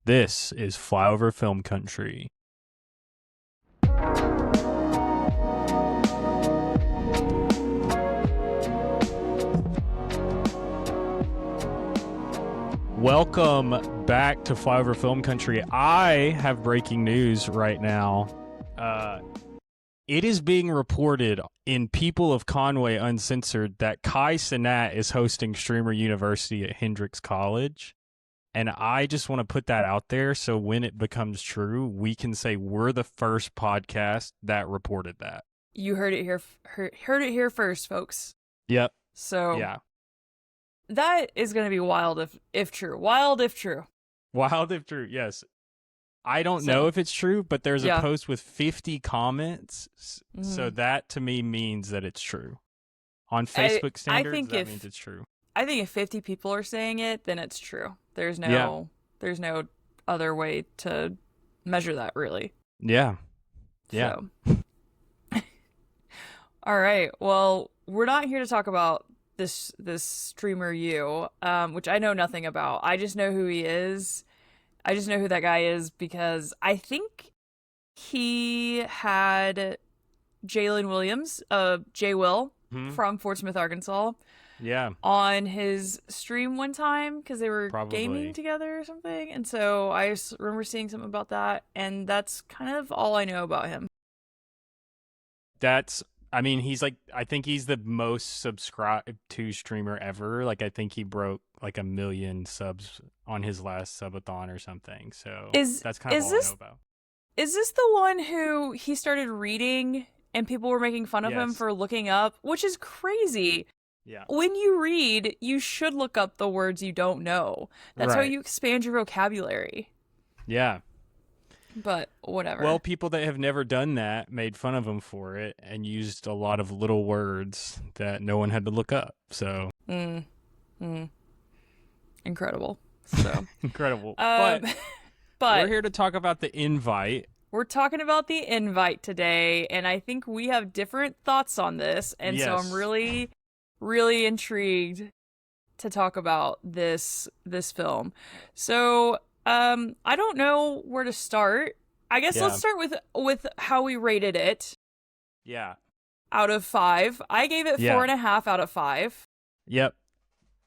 This is Flyover Film Country. Welcome back to Flyover Film Country. I have breaking news right now. It is being reported in People of Conway Uncensored that Kai Cenat is hosting Streamer University at Hendrix College. And I just want to put that out there so when it becomes true, we can say we're the first podcast that reported that. You heard it here, heard it here first, folks. Yep. So yeah, that is going to be wild if true. Wild if true. Wild if true. Yes. I don't know if it's true, but there's a post with 50 comments. So that to me means that it's true. On Facebook standards, that means it's true. I think if 50 people are saying it, then it's true. There's no other way to measure that, really. Yeah. Yeah. So. All right. Well, we're not here to talk about this streamer which I know nothing about. I just know who he is. I just know who that guy is because I think he had Jalen Williams, J. Will, from Fort Smith, Arkansas. Yeah. On his stream one time because they were gaming together or something. And so I just remember seeing something about that. And that's kind of all I know about him. I think he's the most subscribed to streamer ever. Like, I think he broke like 1 million subs on his last subathon or something. So that's kind of all I know about. Is this the one who he started reading and people were making fun of him for looking up, which is crazy. Yeah. When you read, you should look up the words you don't know. That's how you expand your vocabulary. Yeah. But whatever. Well, people that have never done that made fun of him for it and used a lot of little words that no one had to look up. So incredible. So incredible. But we're here to talk about the invite. We're talking about the invite today, and I think we have different thoughts on this, and so I'm really, really intrigued to talk about this film. So I don't know where to start. I guess let's start with how we rated it. Yeah. Out of 5. I gave it 4.5 out of 5. Yep.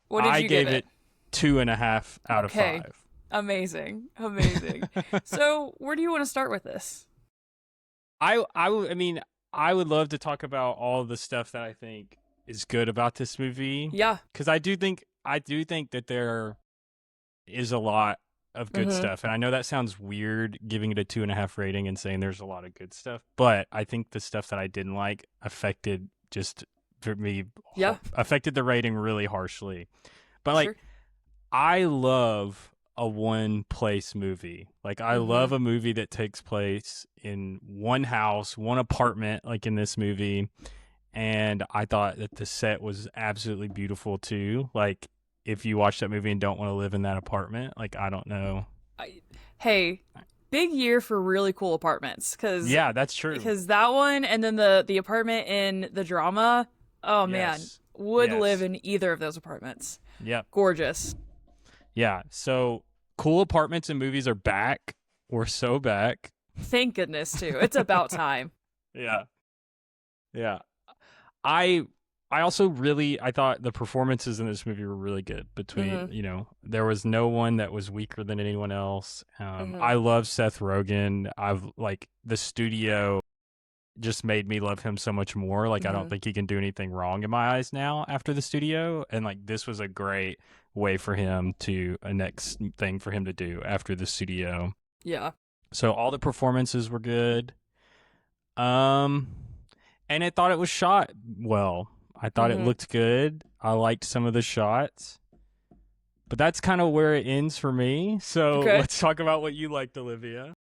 What did you give it? I gave it 2.5 out of 5. Amazing. So where do you want to start with this? I would love to talk about all the stuff that I think is good about this movie. Yeah. Because I do think that there is a lot of good stuff. And I know that sounds weird giving it a 2.5 rating and saying there's a lot of good stuff, but I think the stuff that I didn't like affected the rating really harshly. But I love a one place movie. Like I love a movie that takes place in one house, one apartment, like in this movie. And I thought that the set was absolutely beautiful too. Like, if you watch that movie and don't want to live in that apartment, like, I don't know. Hey, big year for really cool apartments. Yeah, that's true. Because that one and then the apartment in the drama, man, would live in either of those apartments. Yep. Gorgeous. Yeah, so cool apartments and movies are back. We're so back. Thank goodness, too. It's about time. Yeah. I thought the performances in this movie were really good. There was no one that was weaker than anyone else. I love Seth Rogen. The studio just made me love him so much more. Like, I don't think he can do anything wrong in my eyes now after the studio. And like, this was a great way for him a next thing for him to do after the studio. Yeah. So all the performances were good. And I thought it was shot well. I thought it looked good. I liked some of the shots. But that's kind of where it ends for me. So let's talk about what you liked, Olivia.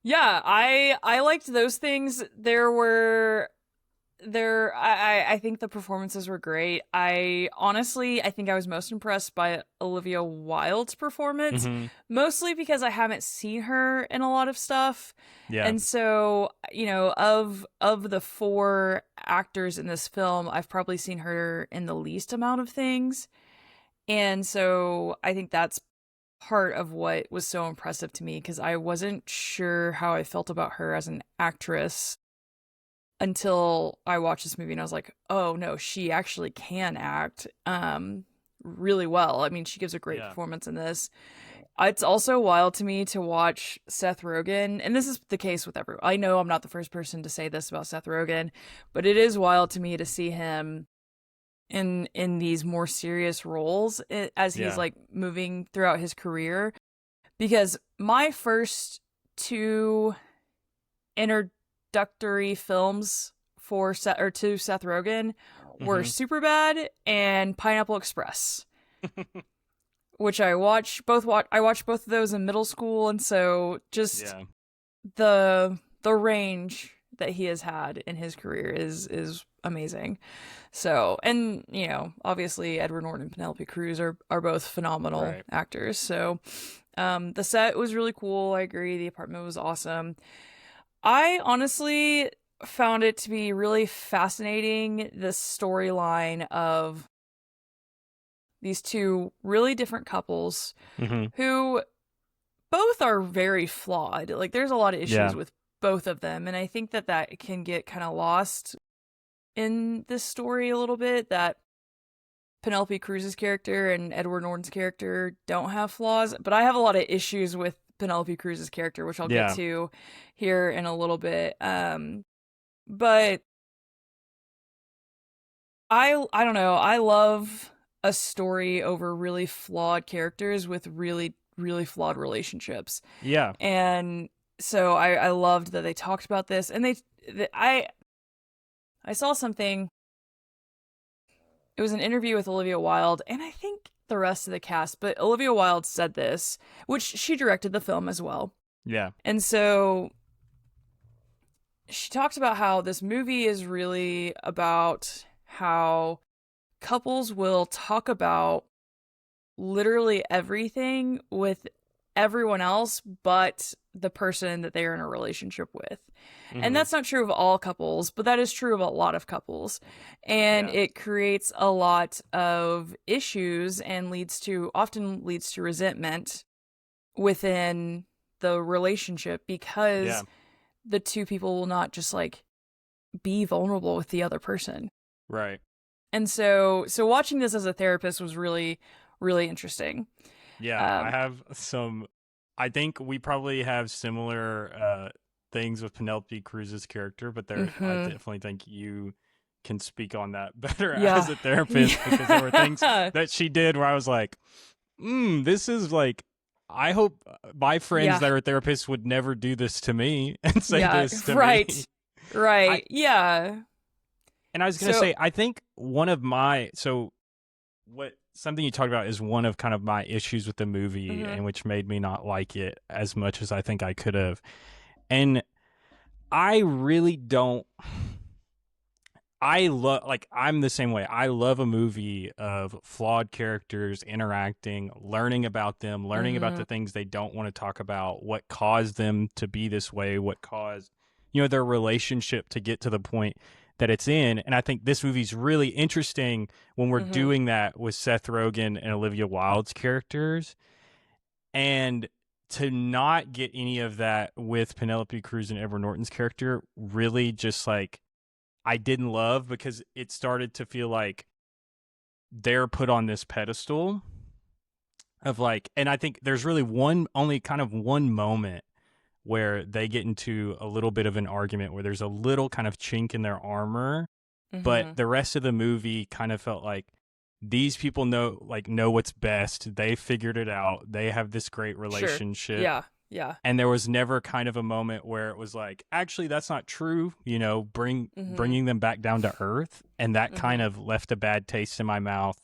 Yeah, I liked those things. I think the performances were great. I think I was most impressed by Olivia Wilde's performance, mostly because I haven't seen her in a lot of stuff. Yeah. And so, of the 4 actors in this film, I've probably seen her in the least amount of things. And so I think that's part of what was so impressive to me, because I wasn't sure how I felt about her as an actress until I watched this movie, and I was like, oh no, she actually can act really well. I mean, she gives a great Yeah. performance in this. It's also wild to me to watch Seth Rogen, and this is the case with everyone. I know I'm not the first person to say this about Seth Rogen, but it is wild to me to see him in these more serious roles as he's Yeah. like moving throughout his career. Because my first two introductory films to Seth Rogen were Hmm. Superbad and Pineapple Express, which I watched both of those in middle school, and so just Yeah. the range that he has had in his career is amazing. So, and you know, obviously Edward Norton and Penelope Cruz are both phenomenal Right. actors. So, the set was really cool. I agree. The apartment was awesome. I honestly found it to be really fascinating, this storyline of these two really different couples Hmm. who both are very flawed. Like, there's a lot of issues Yeah. with both of them, and I think that can get kind of lost in this story a little bit, that Penelope Cruz's character and Edward Norton's character don't have flaws, but I have a lot of issues with Penelope Cruz's character, which I'll get Yeah. to here in a little bit. But I don't know. I love a story over really flawed characters with really really flawed relationships, Yeah. and so I loved that they talked about this, and I saw something. It was an interview with Olivia Wilde, and I think the rest of the cast, but Olivia Wilde said this, which she directed the film as well. Yeah. And so she talked about how this movie is really about how couples will talk about literally everything with everyone else but the person that they are in a relationship with. And Hmm. that's not true of all couples, but that is true of a lot of couples. And Yeah. it creates a lot of issues and often leads to resentment within the relationship, Yeah. because the two people will not just like be vulnerable with the other person. Right. And so watching this as a therapist was really really interesting. Yeah. I Um have some. I think we probably have similar things with Penelope Cruz's character, but I mhm. definitely think you can speak on that better as Yeah. a therapist, because there were things Yeah. that she did where I was like, this is like, I hope my friends Yeah. that are therapists would never do this to me and say Yeah, this to me. right. I Right. Yeah. And I was gonna So, say, I think one of my so what something you talked about is one of kind of my issues with the movie, mhm. and which made me not like it as much as I think I could have. And I really don't. I love, like, I'm the same way. I love a movie of flawed characters interacting, learning about them, learning about Mhm. the things they don't want to talk about, what caused them to be this way, what caused, their relationship to get to the point that it's in. And I think this movie's really interesting when we're Mhm. doing that with Seth Rogen and Olivia Wilde's characters. And to not get any of that with Penelope Cruz and Edward Norton's character really just like I didn't love, because it started to feel like they're put on this pedestal of like, and I think there's really only kind of one moment where they get into a little bit of an argument where there's a little kind of chink in their armor, but Mhm. the rest of the movie kind of felt like these people know what's best. They figured it out. They have this great Sure. relationship. Yeah. Yeah. And there was never kind of a moment where it was like, actually, that's not true. Mhm. Bringing them back down to earth, and that kind Mhm. of left a bad taste in my mouth,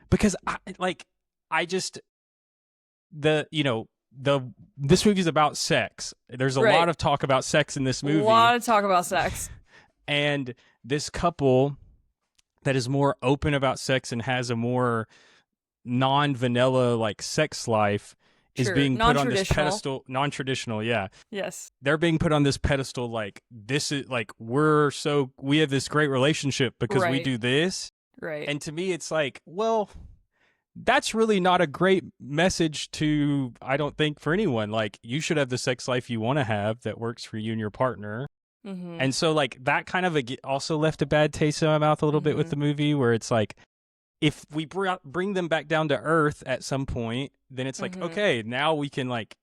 because I just the you know the this movie's about sex. There's a lot Right. of talk about sex in this A movie, lot of talk about sex. and this couple that is more open about sex and has a more non-vanilla like sex life is Sure. being put on this Non-traditional. pedestal, non-traditional, yeah. Yes. They're being put on this pedestal like, this is like, we have this great relationship because we Right. do this. Right. And to me it's like, well, that's really not a great message to, I don't think, for anyone. Like, you should have the sex life you want to have that works for you and your partner. Mm-hmm. And so, like, that kind of also left a bad taste in my mouth a little bit with Mm-hmm. the movie, where it's like, if we bring them back down to earth at some point, then it's like, Mm-hmm. okay, now we can, like,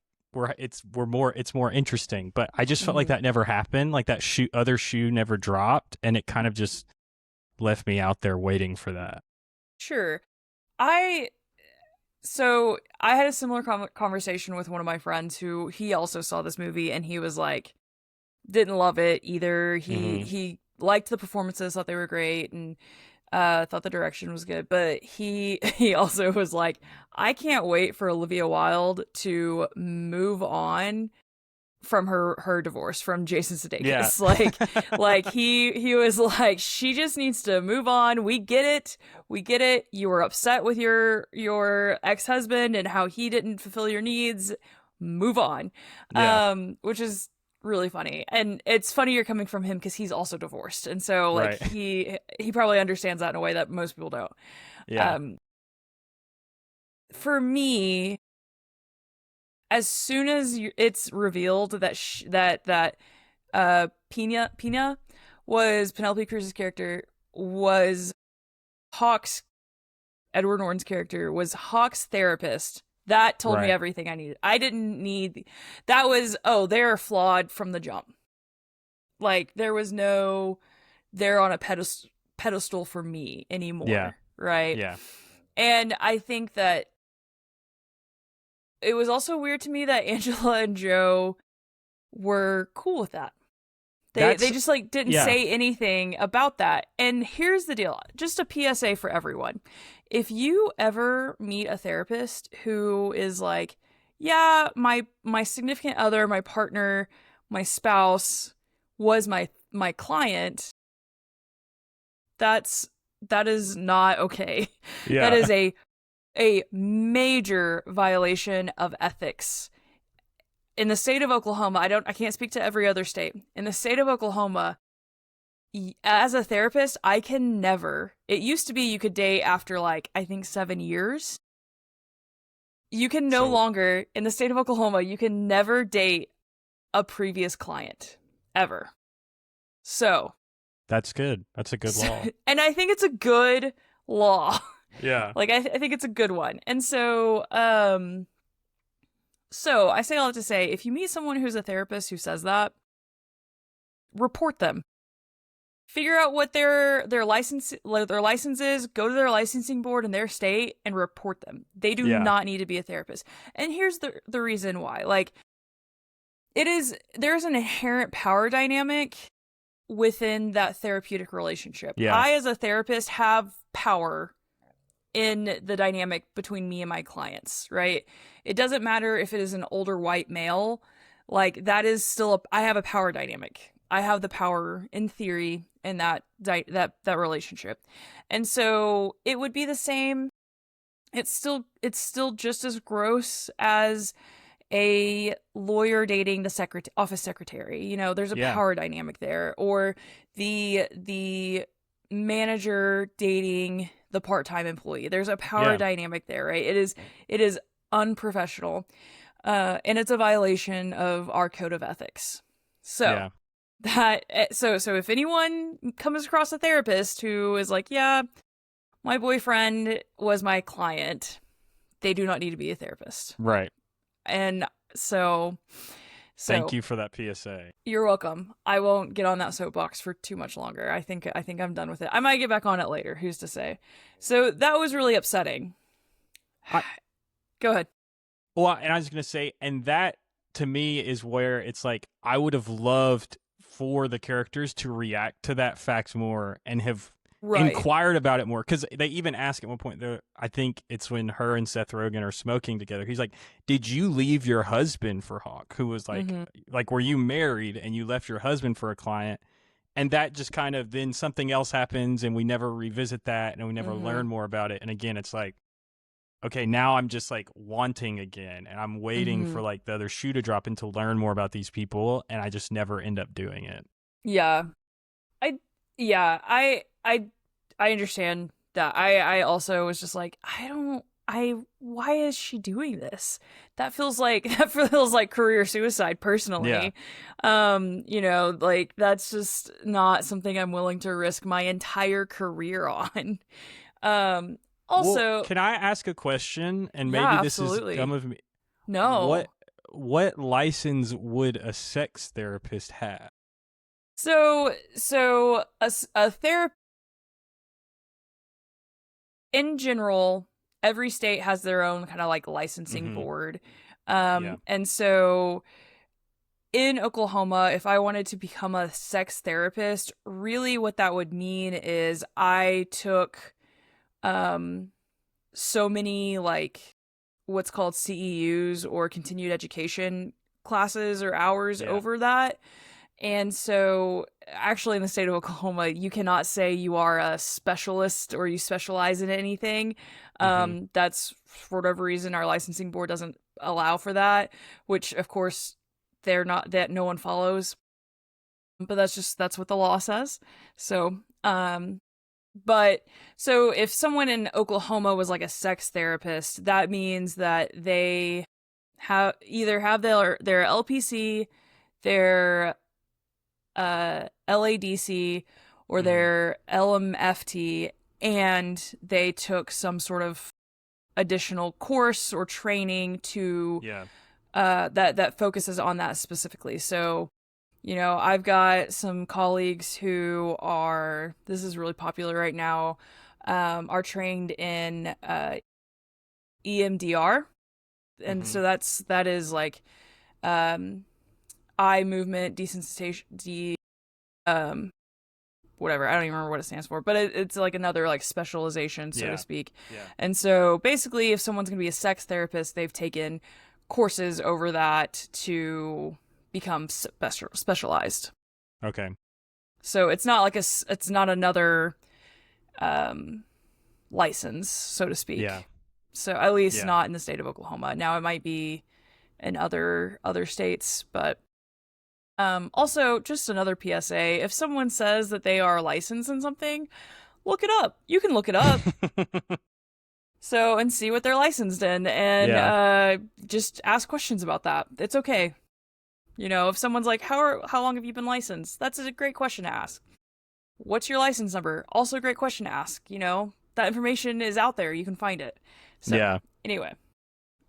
it's more interesting. But I just felt like Mm-hmm. that never happened. Like, that other shoe never dropped, and it kind of just left me out there waiting for that. Sure. I So I had a similar conversation with one of my friends who he also saw this movie and he was like, didn't love it either. Mm-hmm. He liked the performances, thought they were great, and thought the direction was good. But he also was like, I can't wait for Olivia Wilde to move on from her divorce from Jason Yeah. Sudeikis. Like he was like, she just needs to move on. We get it. We get it. You were upset with your ex-husband and how he didn't fulfill your needs. Move on. Yeah. Which is really funny. And it's funny you're coming from him because he's also divorced. And so like Right. he probably understands that in a way that most people don't. Yeah. Um for me, as soon as it's revealed that Pina was Penelope Cruz's character, was Hawk's Edward Norton's character, was Hawk's therapist. That told me Right. everything I needed. I didn't need that was, oh, they're flawed from the jump. Like there was no they're on a pedestal for me Yeah. anymore, right? Yeah. And I think that it was also weird to me that Angela and Joe were cool with that. They That's just like didn't yeah. say anything about that. And here's the deal. Just a PSA for everyone. If you ever meet a therapist who is like, yeah, my significant other, my partner, my spouse was my client, that is not okay. That Yeah. is a major violation of ethics. In the state of Oklahoma, I can't speak to every other state. In the state of Oklahoma, as a therapist, I can never. It used to be you could date after like I think 7 years. You can no So longer in the state of Oklahoma, you can never date a previous client ever. So, that's good. That's a good law. and I think it's a good law. Yeah. Like I think it's a good one. And so I say all that to say, if you meet someone who's a therapist who says that, report them. Figure out what their license is, go to their licensing board in their state and report them. They do Yeah. not need to be a therapist. And here's the reason why. Like there's an inherent power dynamic within that therapeutic relationship. Yeah. I as a therapist have power in the dynamic between me and my clients, right? It doesn't matter if it is an older white male, like that is still I have a power dynamic. I have the power in theory in that relationship. And so it would be the same. It's still just as gross as a lawyer dating the office secretary. You know, there's a Yeah. power dynamic there, or the manager dating the part-time employee. There's a power Yeah. dynamic there, right? It is unprofessional, and it's a violation of our code of ethics. So so if anyone comes across a therapist who is like, yeah, my boyfriend was my client, they do not need to be a therapist. Right. And so Thank you for that PSA. You're welcome. I won't get on that soapbox for too much longer. I think I'm done with it. I might get back on it later. Who's to say? So that was really upsetting. Go ahead. Well, and I was going to say, and that to me is where it's like, I would have loved for the characters to react to that fact more and have inquired about it more. Because they even ask at one point, I think it's when her and Seth Rogen are smoking together. He's like, did you leave your husband for Hawk? Who was like, like, were you married and you left your husband for a client? And that just kind of, then something else happens and we never revisit that and we never learn more about it. And again, it's like, okay, now I'm just like wanting again, and I'm waiting for like the other shoe to drop and to learn more about these people, and I just never end up doing it. Yeah. I understand that. I also was just like, I don't why is she doing this? That feels like that feels like career suicide Yeah. personally. Like that's just not something I'm willing to risk my entire career on. Um Well, Also, can I ask a question? And maybe yeah, this is dumb absolutely. of me. What No. what license would a sex therapist have? So a therapist in general, every state has their own kind of like licensing Mm-hmm. board. Yeah. And so in Oklahoma, if I wanted to become a sex therapist, really what that would mean is I took um so many like what's called CEUs or continued education classes or hours Yeah. over that. And so, actually, in the state of Oklahoma, you cannot say you are a specialist or you specialize in anything. Mm-hmm. That's for whatever reason, our licensing board doesn't allow for that, which, of course, they're not that no one follows. But that's what the law says. So, but so if someone in Oklahoma was like a sex therapist, that means that they have their LPC, their LADC or Mm-hmm. their LMFT, and they took some sort of additional course or training to Yeah. that focuses on that specifically. So, I've got some colleagues who are this is really popular right now, are trained in EMDR, and Mm-hmm. so that is like um, eye movement desensitization, um, whatever. I don't even remember what it stands for, but it's like another like specialization, so to Yeah. speak. Yeah. And so basically, if someone's going to be a sex therapist, they've taken courses over that to become specialized. Okay. So it's not like it's not another um, license, so to Yeah. speak. So at least Yeah. not in the state of Oklahoma. Now it might be in other states, but also, just another PSA, if someone says that they are licensed in something, look it up. You can look it up. So, and see what they're licensed in and Yeah. just ask questions about that. It's okay. If someone's like, how long have you been licensed? That's a great question to ask. What's your license number? Also a great question to ask. That information is out there. You can find it. So, Yeah. anyway,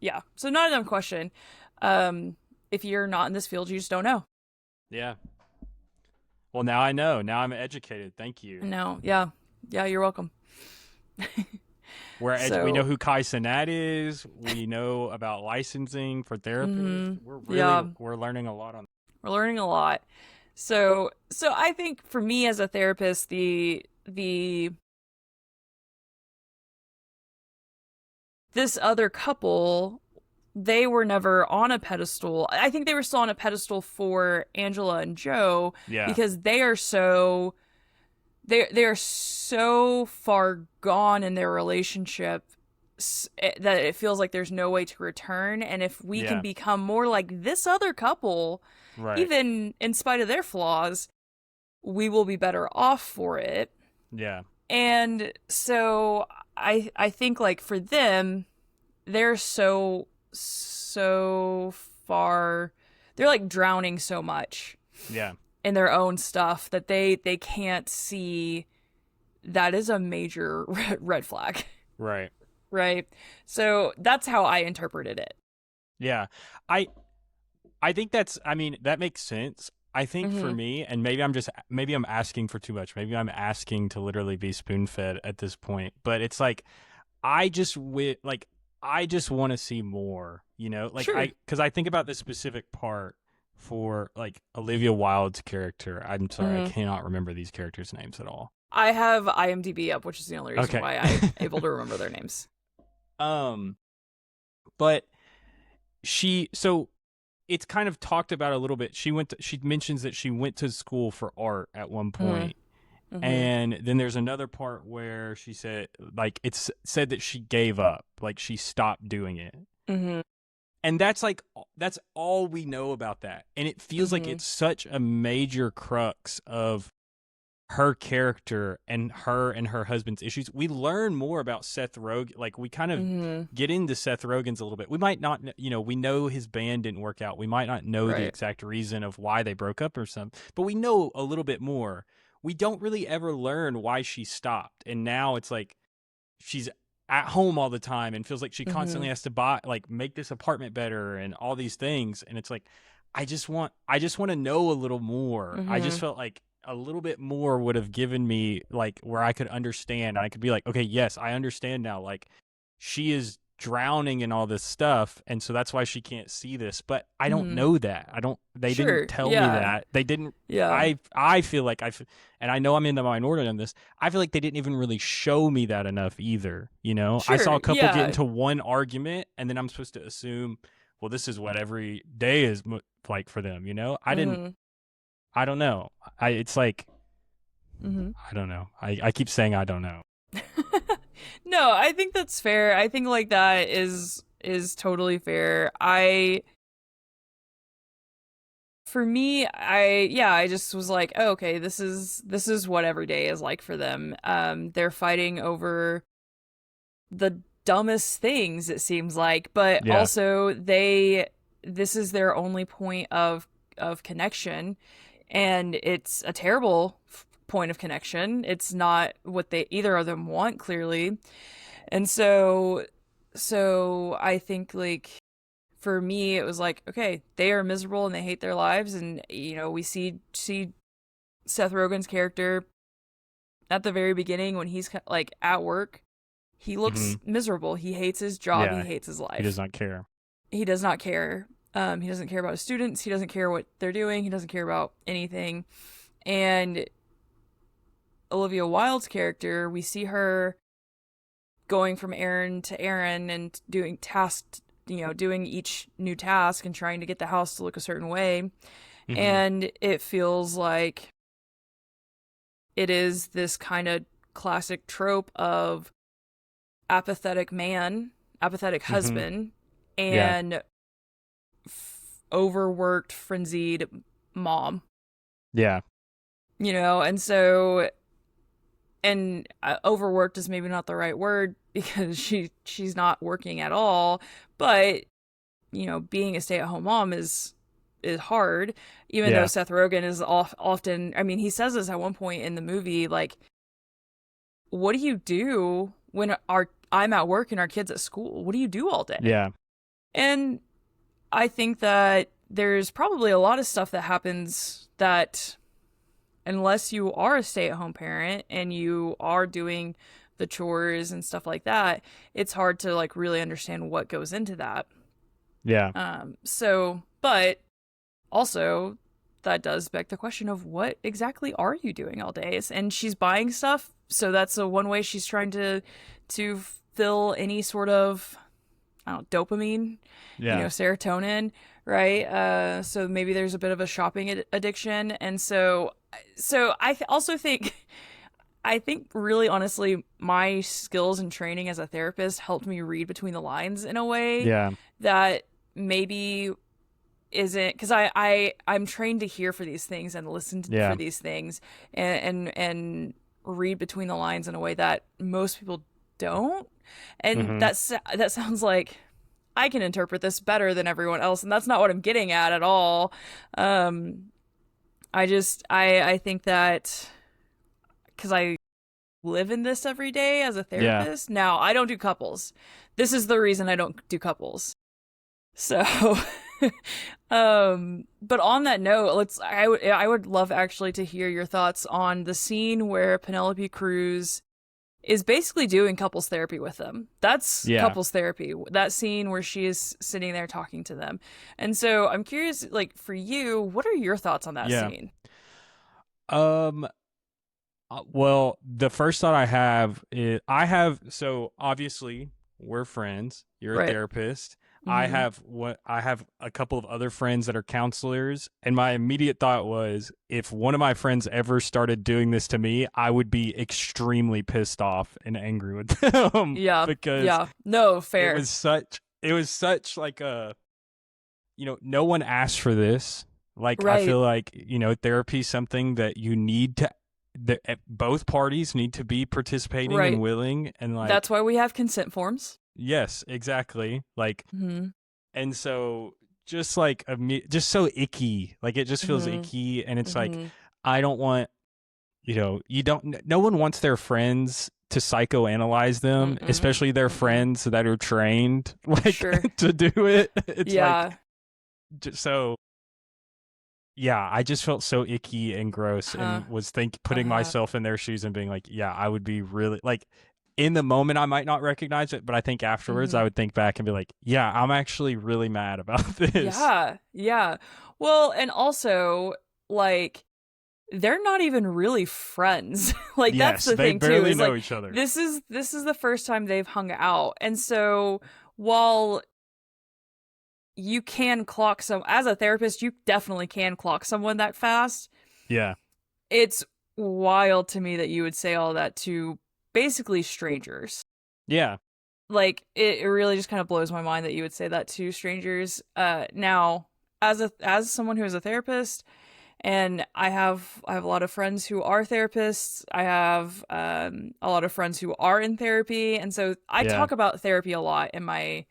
yeah. So, not a dumb question. Um, if you're not in this field, you just don't know. Yeah. Well, now I know. Now I'm educated. Thank you. No, yeah. Yeah, you're welcome. We know So, who Kai Cenat is. We know about licensing for therapists. yeah, We're learning a lot on. we're learning a lot. So I think for me as a therapist, the this other couple, they were never on a pedestal. I think they were still on a pedestal for Angela and Joe Yeah. because they are so far gone in their relationship that it feels like there's no way to return. And if we can Yeah. become more like this other couple, Right. even in spite of their flaws, we will be better off for it. Yeah. And so I think like for them, they're so far, they're like drowning so much Yeah. in their own stuff that they can't see that is a major red flag. Right. Right? So that's how I interpreted it. Yeah. I I think I mean, that makes sense. I think for Mm-hmm. me, and maybe I'm asking for too much. Maybe I'm asking to literally be spoon fed at this point. But it's like I just I just want to see more, like Sure. because I think about this specific part for like Olivia Wilde's character. I'm sorry, I Mm-hmm. cannot remember these characters' names at all. I have IMDb up, which is the only reason Okay. why I'm able to remember their names. um, but so it's kind of talked about a little bit. She mentions that she went to school for art at one point. Mm-hmm. And then there's another part where she said, like, it's said that she gave up, like she stopped doing it. Mm-hmm. And that's all we know about that. And it feels like Mm-hmm. it's such a major crux of her character and her husband's issues. We learn more about Seth Rogen. Like, we kind of Mm-hmm. get into Seth Rogen's a little bit. We might not, we know his band didn't work out. We might not know the Right. exact reason of why they broke up or something, but we know a little bit more. We don't really ever learn why she stopped. And now it's like she's at home all the time and feels like she Mm-hmm. constantly has to make this apartment better and all these things. And it's like, I just want to know a little more. I Mm-hmm. just felt like a little bit more would have given me, like, where I could understand. I could be like, okay, yes, I understand now. Like, she is drowning in all this stuff, and so that's why she can't see this. But I don't Mm-hmm. know that. I don't. They didn't Sure. tell me Yeah. that. They didn't. Yeah. I feel like and I know I'm in the minority on this. I feel like they didn't even really show me that enough either. I saw Sure. a couple get Yeah. into one argument, and then I'm supposed to assume, well, this is what every day is like for them. I didn't. Mm-hmm. I don't know. It's like, Mm-hmm. I don't know. I keep saying I don't know. No, I think that's fair. I think like that is totally fair. For me, I just was like, oh, okay, this is what every day is like for them. They're fighting over the dumbest things, it seems like, but Yeah. also this is their only point of connection, and it's a terrible point of connection. It's not what they either of them want, clearly. And so I think, like, for me it was like, okay, they are miserable and they hate their lives, and we see Seth Rogen's character at the very beginning when he's like at work. He looks Hmm. miserable. He hates his job. He Yeah. hates his He does life. not care. He does not care. He doesn't care about his students. He doesn't care what they're doing. He doesn't care about anything. And Olivia Wilde's character, we see her going from errand to errand and doing tasks, doing each new task and trying to get the house to look a certain way. Hmm. And it feels like it is this kind of classic trope of apathetic man, apathetic Hmm. husband, Yeah. and overworked, frenzied mom. Yeah. And so, and overworked is maybe not the right word because she's not working at all, but being a stay-at-home mom is hard, even though Yeah. Seth Rogen is often, I mean, he says this at one point in the movie, like, what do you do when I'm at work and our kids at school? What do you do all day? Yeah. And I think that there's probably a lot of stuff that happens that, unless you are a stay-at-home parent and you are doing the chores and stuff like that, it's hard to like really understand what goes into that. Yeah. But also that does beg the question of what exactly are you doing all day? And she's buying stuff, so that's one way she's trying to fill any sort of, I don't know, dopamine, Yeah. serotonin, right? So maybe there's a bit of a shopping addiction, and so also think. I think really honestly, my skills and training as a therapist helped me read between the lines in a way Yeah. that maybe isn't, because I'm trained to hear for these things and listen for Yeah. these things, and read between the lines in a way that most people don't. And Hmm. that sounds like I can interpret this better than everyone else, and that's not what I'm getting at all. Um, I think that because I live in this every day as a Yeah. therapist. Now, I don't do couples. This is the reason I don't do couples. So, but on that note, I would love actually to hear your thoughts on the scene where Penelope Cruz is basically doing couples therapy with them. That's Yeah. couples therapy. That scene where she is sitting there talking to them. And so I'm curious, like, for you, what are your thoughts on that Yeah. scene? Um. Well, the first thought I have is so obviously we're friends. You're a Right. therapist. Mm-hmm. I have a couple of other friends that are counselors, and my immediate thought was, if one of my friends ever started doing this to me, I would be extremely pissed off and angry with them Yeah. because Yeah. No, it fair. was such like a, no one asked for this. Like, I Right. feel like, therapy is something that you need both parties need to be participating and Right. willing, and That's like, why we have consent forms. yes, exactly. Like, Mm-hmm. and so just like just so icky, like it just feels Mm-hmm. icky, and it's like, Mm-hmm. I don't want, you don't, no one wants their friends to psychoanalyze them, Mm-mm. especially their Mm-mm. friends that are trained like Sure. to do it. It's like, Yeah. just so, yeah, I just felt so icky and gross, Huh. and was putting Uh-huh. myself in their shoes and being like, yeah, I would be really like, in the moment I might not recognize it, but I think afterwards Mm-hmm. I would think back and be like, yeah, I'm actually really mad about this. Yeah. Yeah. Well, and also, like, they're not even really friends. Like, that's Yes, the they thing too, barely is know like each other. this is the first time they've hung out. And so while you can clock some as a therapist, you definitely can clock someone that fast. Yeah. It's wild to me that you would say all that to basically strangers. Yeah. Like it really just kind of blows my mind that you would say that to strangers. Now as someone who is a therapist, and I have a lot of friends who are therapists. I have a lot of friends who are in therapy, and so I Yeah. talk about therapy a lot in my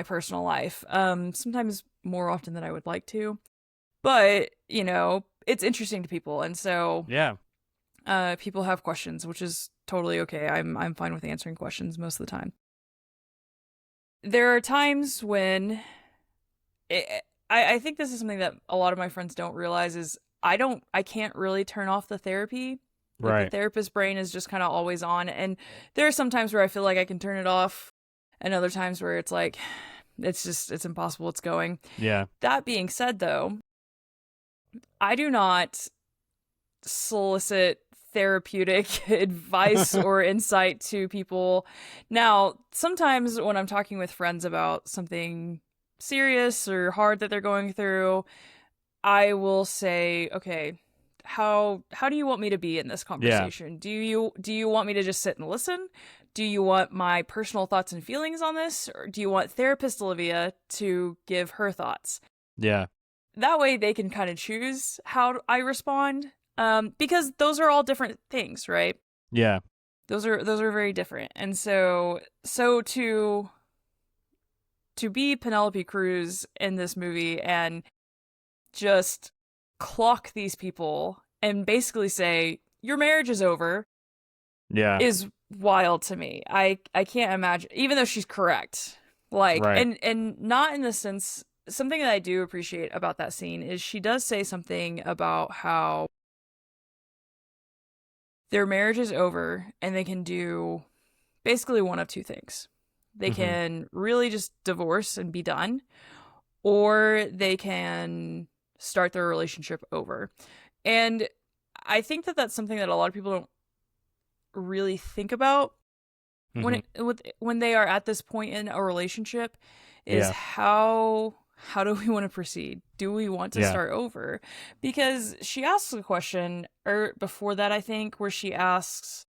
personal life. Sometimes more often than I would like to, but it's interesting to people, and so Yeah. people have questions, which is totally okay. I'm fine with answering questions most of the time. There are times when I think this is something that a lot of my friends don't realize is I can't really turn off the therapy. Like the Right. therapist brain is just kind of always on, and there are some times where I feel like I can turn it off, and other times where it's like it's impossible, it's going. Yeah. That being said though, I do not solicit therapeutic advice or insight to people. Now, sometimes when I'm talking with friends about something serious or hard that they're going through, I will say, okay, how do you want me to be in this Yeah. conversation? Do you want me to just sit and listen? Do you want my personal thoughts and feelings on this, or do you want therapist Olivia to give her thoughts? Yeah. That way they can kind of choose how I respond, because those are all different things, right? Yeah. Those are very different. And so to be Penelope Cruz in this movie and just clock these people and basically say your marriage is over Yeah. is wild to me. I can't imagine, even though she's correct. Like, Right. and not in the sense, something that I do appreciate about that scene is she does say something about how their marriage is over and they can do basically one of two things. They Mhm. can really just divorce and be done, or they can start their relationship over. And I think that that's something that a lot of people don't really think about Mhm. when they are at this point in a relationship, is Yeah. how do we want to proceed? Do we want to Yeah. start over? Because she asks a question or before that, I think, where she asks,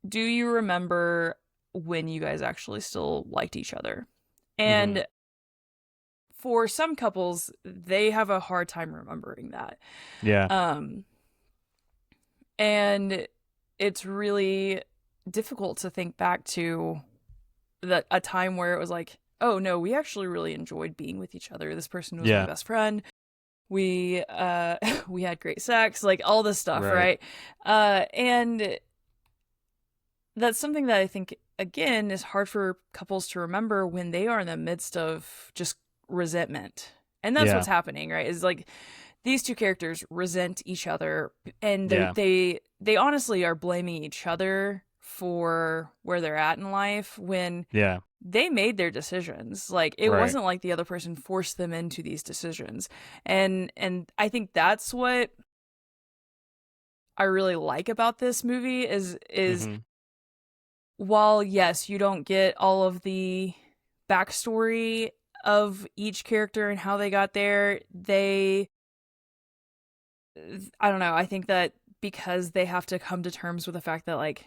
do you remember when you guys actually still liked each other? Mhm. And for some couples, they have a hard time remembering that. Yeah. Um, and it's really difficult to think back to that a time where it was like, oh no, we actually really enjoyed being with each other. This person was my Yeah. best friend. We we had great sex, like all this stuff, Right. right? And that's something that I think again is hard for couples to remember when they are in the midst of just resentment. And that's Yeah. what's happening, right? Is like these two characters resent each other, and Yeah. they honestly are blaming each other for where they're at in life when Yeah. they made their decisions. Like it Right. wasn't like the other person forced them into these decisions. And I think that's what I really like about this movie is Mhm. while yes, you don't get all of the backstory of each character and how they got there, I don't know, I think that because they have to come to terms with the fact that like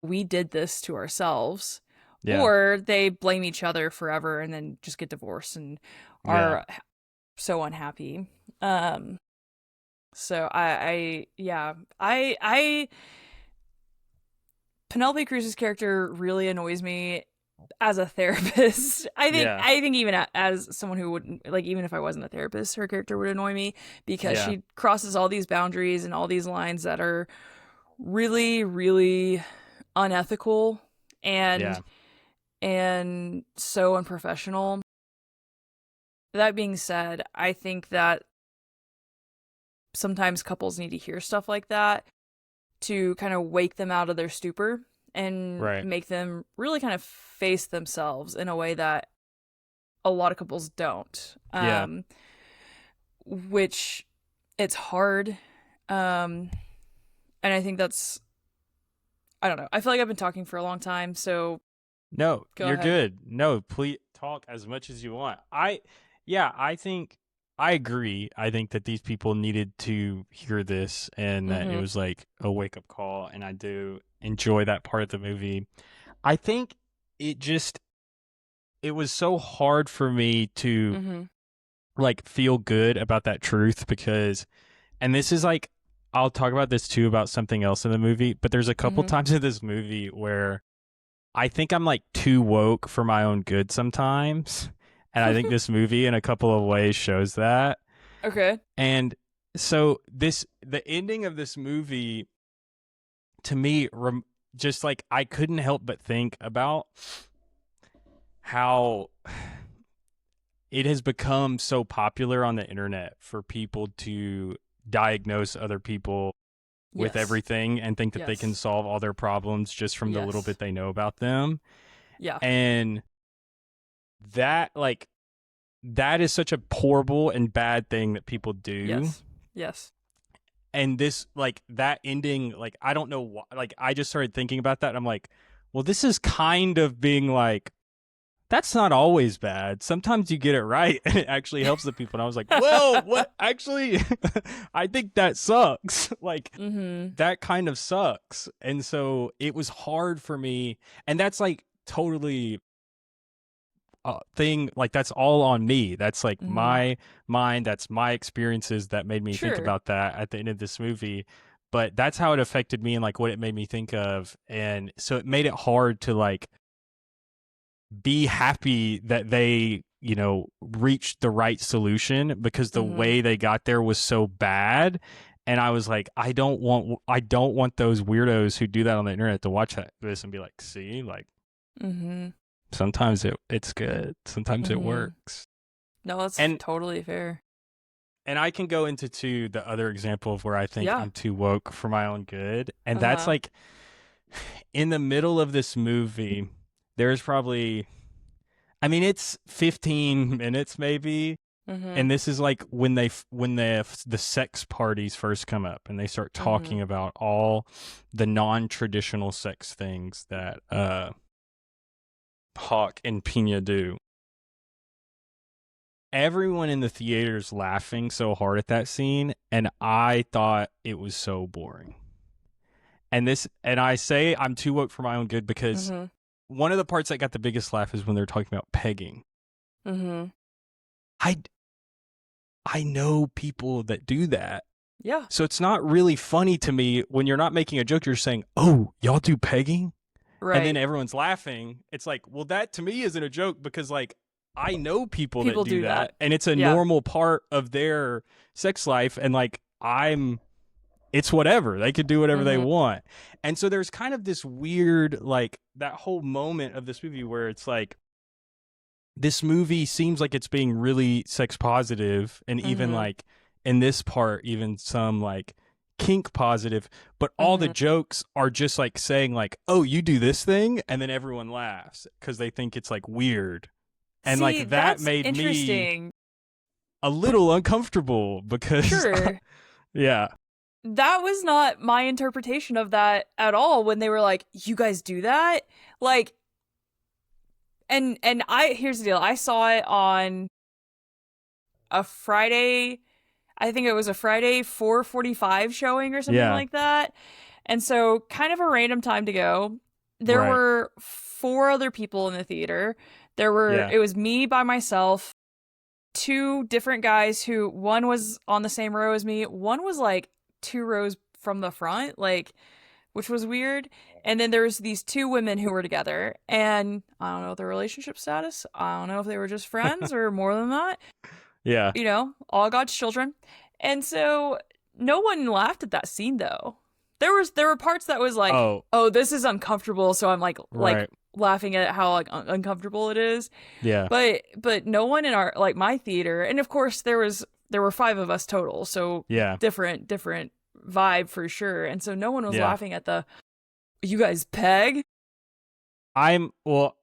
we did this to ourselves, Yeah. or they blame each other forever and then just get divorced and Yeah. are so unhappy. Um So I Penelope Cruz's character really annoys me as a therapist. Yeah. I think even as someone who wouldn't, like, even if I wasn't a therapist, her character would annoy me because Yeah. she crosses all these boundaries and all these lines that are really, really unethical Yeah. and so unprofessional. That being said, I think that sometimes couples need to hear stuff like that to kind of wake them out of their stupor and Right. make them really kind of face themselves in a way that a lot of couples don't. Yeah. Which it's hard. And I think that's, I don't know. I feel like I've been talking for a long time, so No, go you're ahead. good. No, please talk as much as you want. I think I agree. I think that these people needed to hear this and that it Mm-hmm. was like a wake up call. And I do enjoy that part of the movie. I think it just, it was so hard for me to Mm-hmm. like feel good about that truth because, and this is like, I'll talk about this too about something else in the movie, but there's a couple Mm-hmm. times in this movie where I think I'm like too woke for my own good sometimes. And I think this movie in a couple of ways shows that. Okay. And so the ending of this movie to me just like I couldn't help but think about how it has become so popular on the internet for people to diagnose other people with Yes. everything and think that they can Yes. solve all their problems just from the little Yes. bit they know about them. Yeah. And that like that is such a horrible and bad thing that people do. Yes. Yes. And this like that ending, like I don't know why, like I just started thinking about that and I'm like, well, this is kind of being like, that's not always bad. Sometimes you get it right and it actually helps the people. And I was like, well, what actually I think that sucks. Like Mm-hmm. that kind of sucks. And so it was hard for me. And that's like totally thing, like that's all on me. That's like Mm-hmm. my mind, that's my experiences that made me think Sure. about that at the end of this movie. But that's how it affected me and like what it made me think of. And so it made it hard to like be happy that they, you know, reached the right solution because the Mm-hmm. way they got there was so bad. And I was like, I don't want those weirdos who do that on the internet to watch this and be like, see, like Mm-hmm. sometimes it's good, sometimes it Mm-hmm. works. No, that's And totally fair. I can go into the other example of where I think Yeah. I'm too woke for my own good. And that's Uh-huh. like in the middle of this movie, there's probably, I mean, it's 15 minutes maybe. Mm-hmm. And this is like when the sex parties first come up and they start Mm-hmm. talking about all the non-traditional sex things that Hawk and Pina do. Everyone in the theater's laughing so hard at that scene, and I thought it was so boring. And I say I'm too woke for my own good because Mm-hmm. one of the parts that got the biggest laugh is when they're talking about pegging. Mm-hmm. I I know people that do that. Yeah. So it's not really funny to me when you're not making a joke, you're saying, "Oh, y'all do pegging?" And then Right. everyone's laughing. It's like, well, that to me isn't a joke because like I know people that People do do that. that and it's a Yeah. normal part of their sex life and like it's whatever. They could do whatever they Mm-hmm. want. And so there's kind of this weird like that whole moment of this movie where it's like this movie seems like it's being really sex positive and even Mm-hmm. like in this part even some like kink positive, but all the Mm-hmm. jokes are just like saying like, oh, you do this thing, and then everyone laughs because they think it's like weird. And See, like that that's made me interesting. a little uncomfortable because Sure. yeah. That was not my interpretation of that at all when they were like, "You guys do that?" Like, and I here's the deal. I saw it on a Friday. I think it was a Friday 4:45 showing or something Yeah. like that. And so kind of a random time to go. There Right. were four other people in the theater. Yeah. It was me by myself, two different guys who one was on the same row as me, one was like 2 rows from the front, like, which was weird. And then there was these two women who were together, and I don't know their relationship status. I don't know if they were just friends or more than that. Yeah. All God's children. And so no one laughed at that scene though. There were parts that was like, oh, this is uncomfortable, so I'm like right. laughing at how like uncomfortable it is. Yeah. But no one in our like my theater, and of course there were 5 of us total, so yeah, different vibe for sure. And so no one was laughing at the, you guys peg. So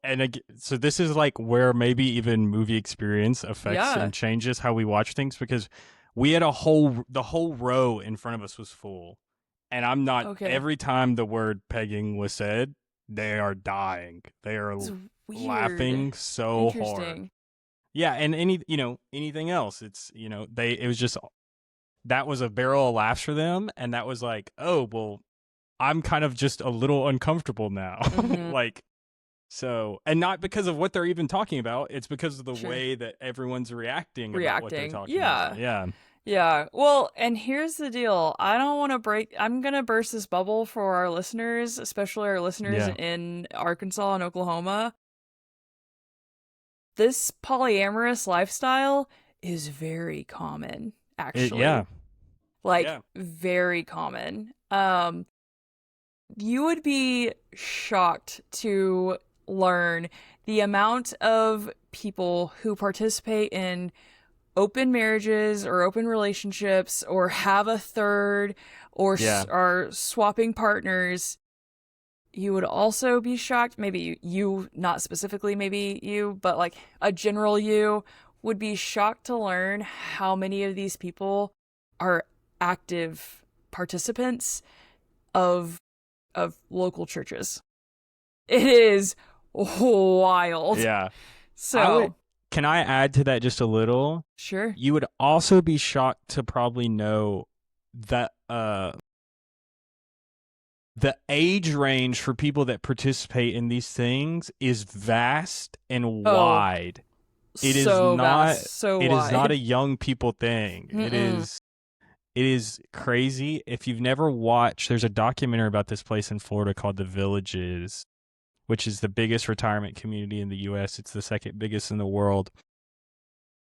this is like where maybe even movie experience affects and changes how we watch things, because we had the whole row in front of us was full, and I'm not every time the word pegging was said, they are dying. They are laughing so hard. Yeah, and anything else, it's it was just, that was a barrel of laughs for them, and that was like, oh well, I'm kind of just a little uncomfortable now. Like, so, and not because of what they're even talking about, it's because of the way that everyone's reacting about what they're talking about. Yeah. Well, and here's the deal. I'm going to burst this bubble for our listeners, especially our listeners in Arkansas and Oklahoma. This polyamorous lifestyle is very common, actually. Very common. You would be shocked to learn the amount of people who participate in open marriages or open relationships or have a third or are swapping partners. You would also be shocked, maybe you, not specifically maybe you, but like a general you would be shocked to learn how many of these people are active participants of local churches. It is wild. Yeah. So can I add to that just a little? Sure. You would also be shocked to probably know that the age range for people that participate in these things is vast and wide. It is not a young people thing. Mm-mm. It is crazy. If you've never watched, there's a documentary about this place in Florida called The Villages, which is the biggest retirement community in the U.S. It's the second biggest in the world.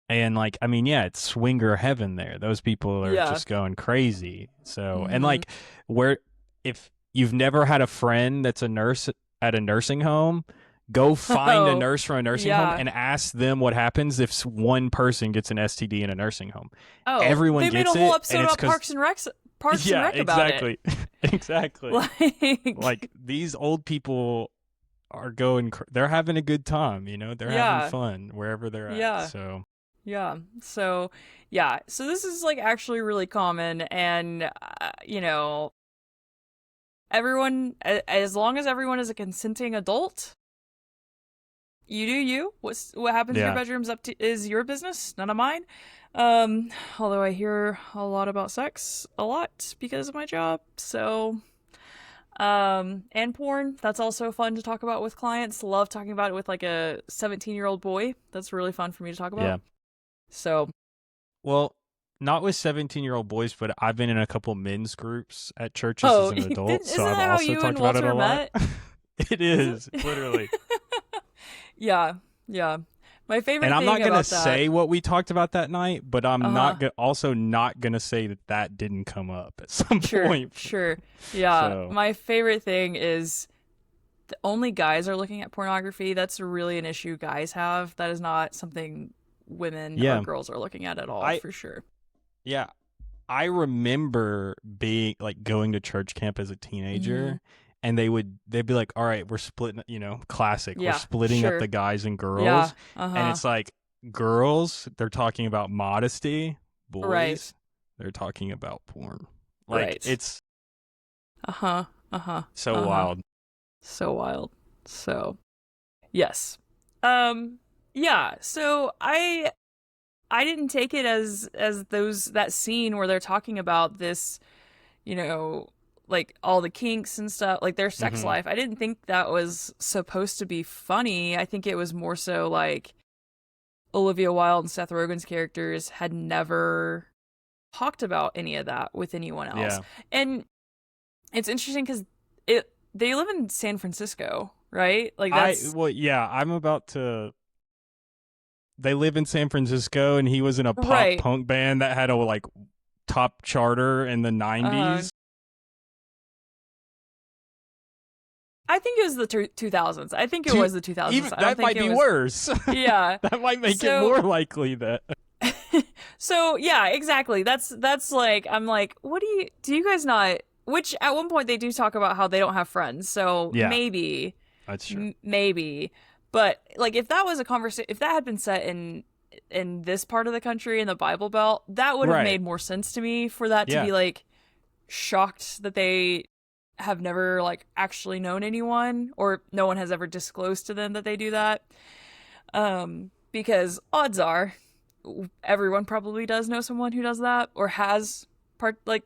And it's swinger heaven there. Those people are just going crazy. So, and if you've never had a friend that's a nurse at a nursing home, go find a nurse from a nursing home and ask them what happens if one person gets an STD in a nursing home. Oh, everyone they gets made a whole it, episode about Parks and Rec about it. Exactly. Like these old people are they're having a good time, they're having fun wherever they're at. So this is like actually really common, and everyone, as long as everyone is a consenting adult, you do you. What happens in your bedroom's is your business, none of mine. Although I hear a lot about sex a lot because of my job. So, and porn, that's also fun to talk about with clients. Love talking about it with like a 17-year-old boy. That's really fun for me to talk about. Yeah. So, well, not with 17-year-old boys, but I've been in a couple men's groups at churches as an adult, so I've also talked about it a lot. It is, literally. Yeah. My favorite. And I'm not gonna say what we talked about that night, but I'm not gonna say that didn't come up at some point. Sure. Yeah. So. My favorite thing is only guys are looking at pornography. That's really an issue guys have. That is not something women or girls are looking at all, for sure. Yeah. I remember going to church camp as a teenager, and they'd be like, all right, we're splitting, classic. We're splitting up the guys and girls. Yeah. And it's like, girls, they're talking about modesty. Boys, they're talking about porn. It's so wild. So wild. So, yes. So I didn't take it as that scene where they're talking about this, like all the kinks and stuff, like their sex life. I didn't think that was supposed to be funny. I think it was more so like, Olivia Wilde and Seth Rogen's characters had never talked about any of that with anyone else. Yeah. And it's interesting because they live in San Francisco, right? Like that's Yeah, I'm about to. They live in San Francisco, and he was in a pop right. punk band that had a like top charter in the Uh, 90s. I think it was the 2000s. I think it was the 2000s. Even I don't that think might it be was. worse. Yeah. That might make it So more likely that. so yeah, exactly. That's like I'm like, what do you guys not? Which at one point they do talk about how they don't have friends. So Yeah, maybe, that's true. maybe, but like if that was a conversation, if that had been set in this part of the country in the Bible Belt, that would have Right. made more sense to me for that to Yeah. be like shocked that they have never like actually known anyone or no one has ever disclosed to them that they do that. Because odds are everyone probably does know someone who does that or has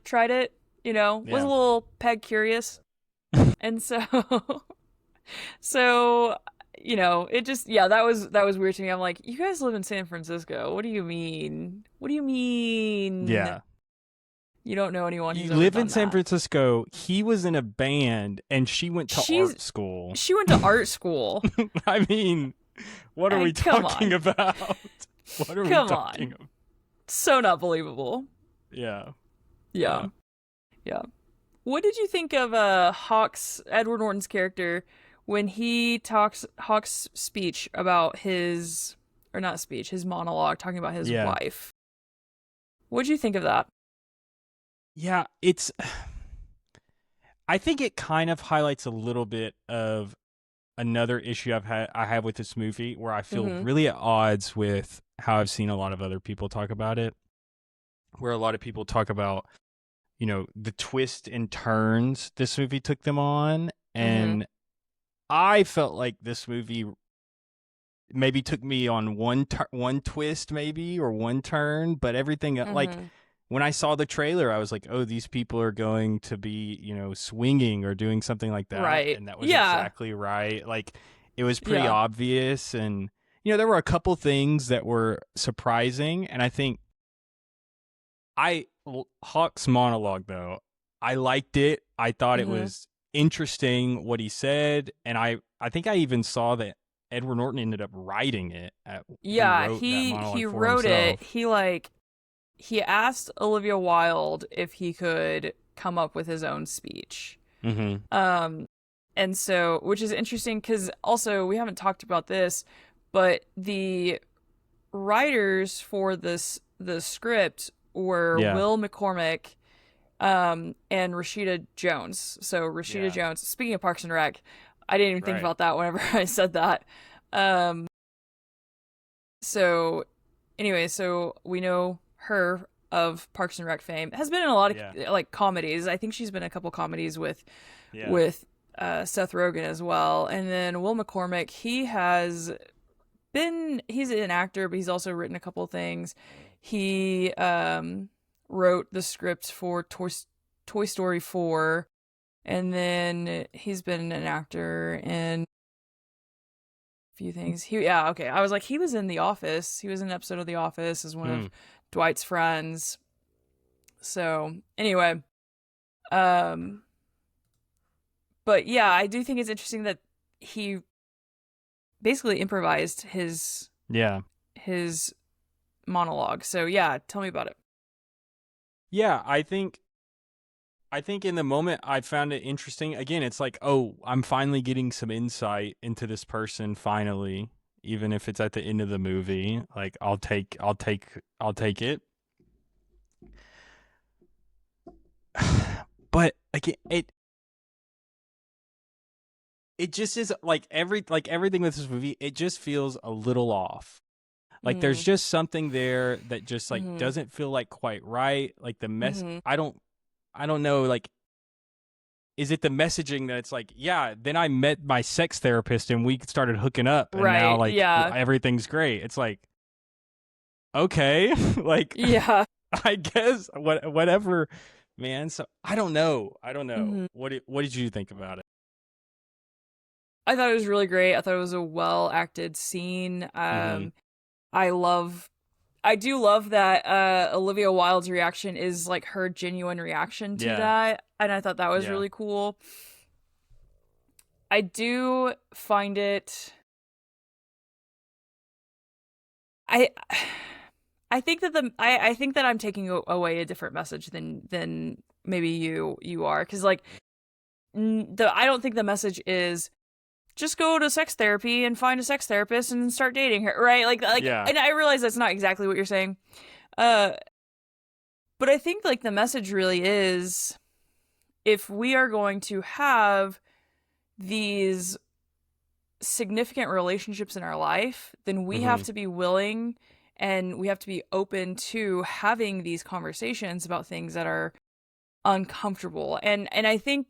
tried it, was a Yeah. little peg curious. And so so it just that was weird to me. I'm like, you guys live in San Francisco. What do you mean? What do you mean Yeah. you don't know anyone who's You ever live in done San that? Francisco. He was in a band, and she went to She's art school. she went to art school. I mean, what are we Come talking on. about? What are we Come talking on. about? So not believable. Yeah. Yeah. Yeah. What did you think of Edward Norton's character when he talks Hawk's speech about his or not speech, his monologue talking about his Yeah. wife? What did you think of that? Yeah, I think it kind of highlights a little bit of another issue I have with this movie where I feel Mhm. really at odds with how I've seen a lot of other people talk about it. Where a lot of people talk about, the twist and turns this movie took them on, Mhm. and I felt like this movie maybe took me on one twist maybe or one turn, but everything like Mhm. when I saw the trailer, I was like, oh, these people are going to be, swinging or doing something like that. Right. And that was Yeah. exactly right. Like, it was pretty Yeah. obvious. And, there were a couple things that were surprising. And I think Hawk's monologue, though, I liked it. I thought it Mhm. was interesting what he said. And I think I even saw that Edward Norton ended up writing it. He Yeah, wrote that he monologue for wrote it. himself. He asked Olivia Wilde if he could come up with his own speech. Mm-hmm. Um, and so, which is interesting because also we haven't talked about this, but the writers for the script were Yeah. Will McCormick, and Rashida Jones. So Rashida Yeah. Jones. Speaking of Parks and Rec, I didn't even think Right. about that whenever I said that. Um, so anyway, so we know her of Parks and Rec fame. Has been in a lot of Yeah. like comedies. I think she's been in a couple comedies with Yeah. with Seth Rogen as well. And then Will McCormick, he's an actor, but he's also written a couple things. He wrote the script for Toy Story 4, and then he's been an actor in a few things. I was like, he was in The Office. He was in an episode of The Office as one of Dwight's friends. So anyway, but yeah, I do think it's interesting that he basically improvised his Yeah. monologue. So yeah, tell me about it. Yeah, I think in the moment I found it interesting. Again, it's like, oh, I'm finally getting some insight into this person finally, even if it's at the end of the movie. Like I'll take it. But again, it just is like everything with this movie, it just feels a little off. Like there's just something there that just like doesn't feel like quite right. Like the I don't know, like is it the messaging that it's like, yeah, then I met my sex therapist and we started hooking up and now Right. like Yeah. everything's great. It's like, okay, like Yeah. I guess whatever, man. So I don't know. Mhm. What did you think about it? I thought it was really great. I thought it was a well acted scene. Mhm. I do love that Olivia Wilde's reaction is like her genuine reaction to Yeah. that, and I thought that was Yeah. really cool. I do find it I I think that I think that I'm taking away a different message than maybe you are, cuz like I don't think the message is just go to sex therapy and find a sex therapist and start dating her, right? Like Yeah. and I realize that's not exactly what you're saying. Uh but I think like the message really is, if we are going to have these significant relationships in our life, then we have Mm-hmm. to be willing and we have to be open to having these conversations about things that are uncomfortable. And I think,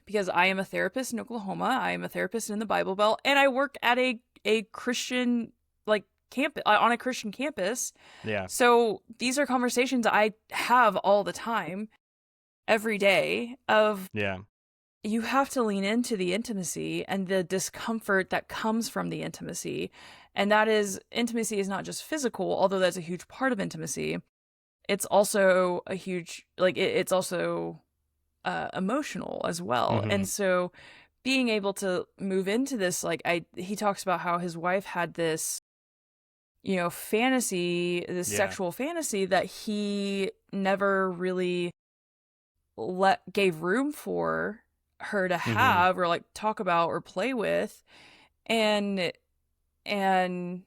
because I am a therapist in Oklahoma, I am a therapist in the Bible Belt, and I work at a Christian like camp on a Christian campus. Yeah. So these are conversations I have all the time, every day, of Yeah. you have to lean into the intimacy and the discomfort that comes from the intimacy. And that is, intimacy is not just physical, although that's a huge part of intimacy. It's also a huge, like, it's also emotional as well. Mm-hmm. And so being able to move into this, like, he talks about how his wife had this, fantasy, this Yeah. sexual fantasy that he never really gave room for her to Mm-hmm. have or like talk about or play with. And and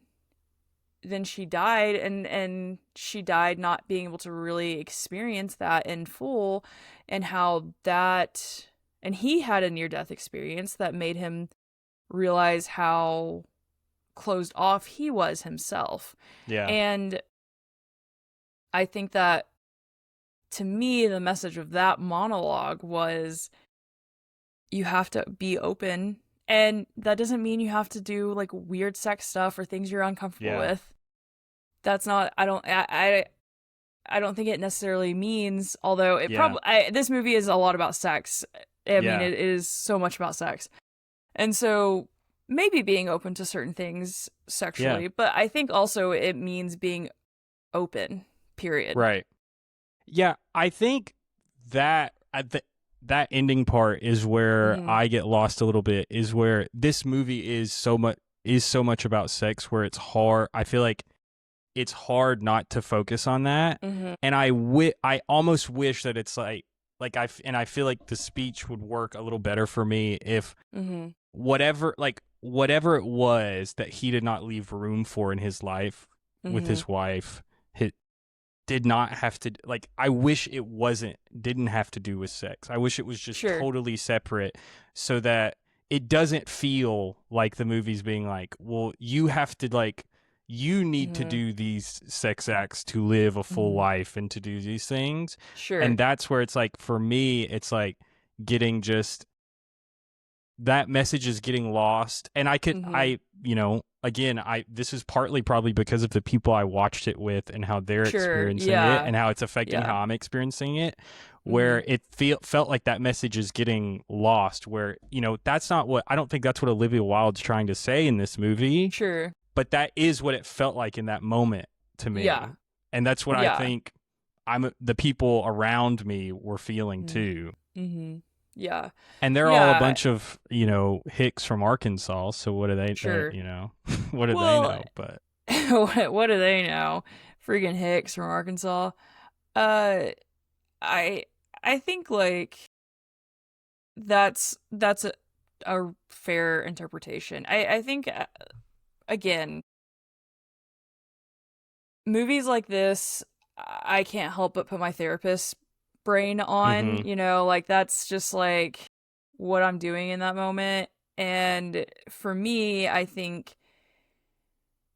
then she died, and she died not being able to really experience that in full, and how that, and he had a near death experience that made him realize how closed off he was himself. Yeah. And I think that, to me, the message of that monologue was, you have to be open, and that doesn't mean you have to do like weird sex stuff or things you're uncomfortable Yeah. with. That's not, I don't think it necessarily means, although it Yeah. probably, this movie is a lot about sex. I mean, Yeah. it is so much about sex. And so maybe being open to certain things Yeah. sexually, but I think also it means being open, period. Right. Yeah, I think that that ending part is where Mhm. I get lost a little bit. Is where this movie is so much about sex, where it's hard. I feel like it's hard not to focus on that, Mhm. and I almost wish that it's I feel like the speech would work a little better for me if Mhm. whatever it was that he did not leave room for in his life with Mhm. his wife, did not have to, like, I wish it didn't have to do with sex. I wish it was just Sure. totally separate, so that it doesn't feel like the movie's being like, well, you have to, like, you need to Mhm. do these sex acts to live a full Mhm. life and to do these things. And Sure. that's where it's like, for me, it's like getting just that message is getting lost. And Mhm. again, this is partly probably because of the people I watched it with and how they're Sure. experiencing it Yeah. and how it's affecting Yeah. how I'm experiencing it, Mhm. where it felt like that message is getting lost, where, that's not what, I don't think that's what Olivia Wilde's trying to say in this movie, Sure. but that is what it felt like in that moment to Yeah. me. And that's what I Yeah. think the people around me were feeling Mm. too. Mhm. Yeah. And they're all a Yeah. bunch of, Hicks from Arkansas. So what do Sure. what do they Well, know? But what do they know? Freaking Hicks from Arkansas. Uh, I I think like that's a fair interpretation. I think, again, movies like this, I can't help but put my therapist brain on, hmm like that's just like what I'm doing in that moment. And for me, I think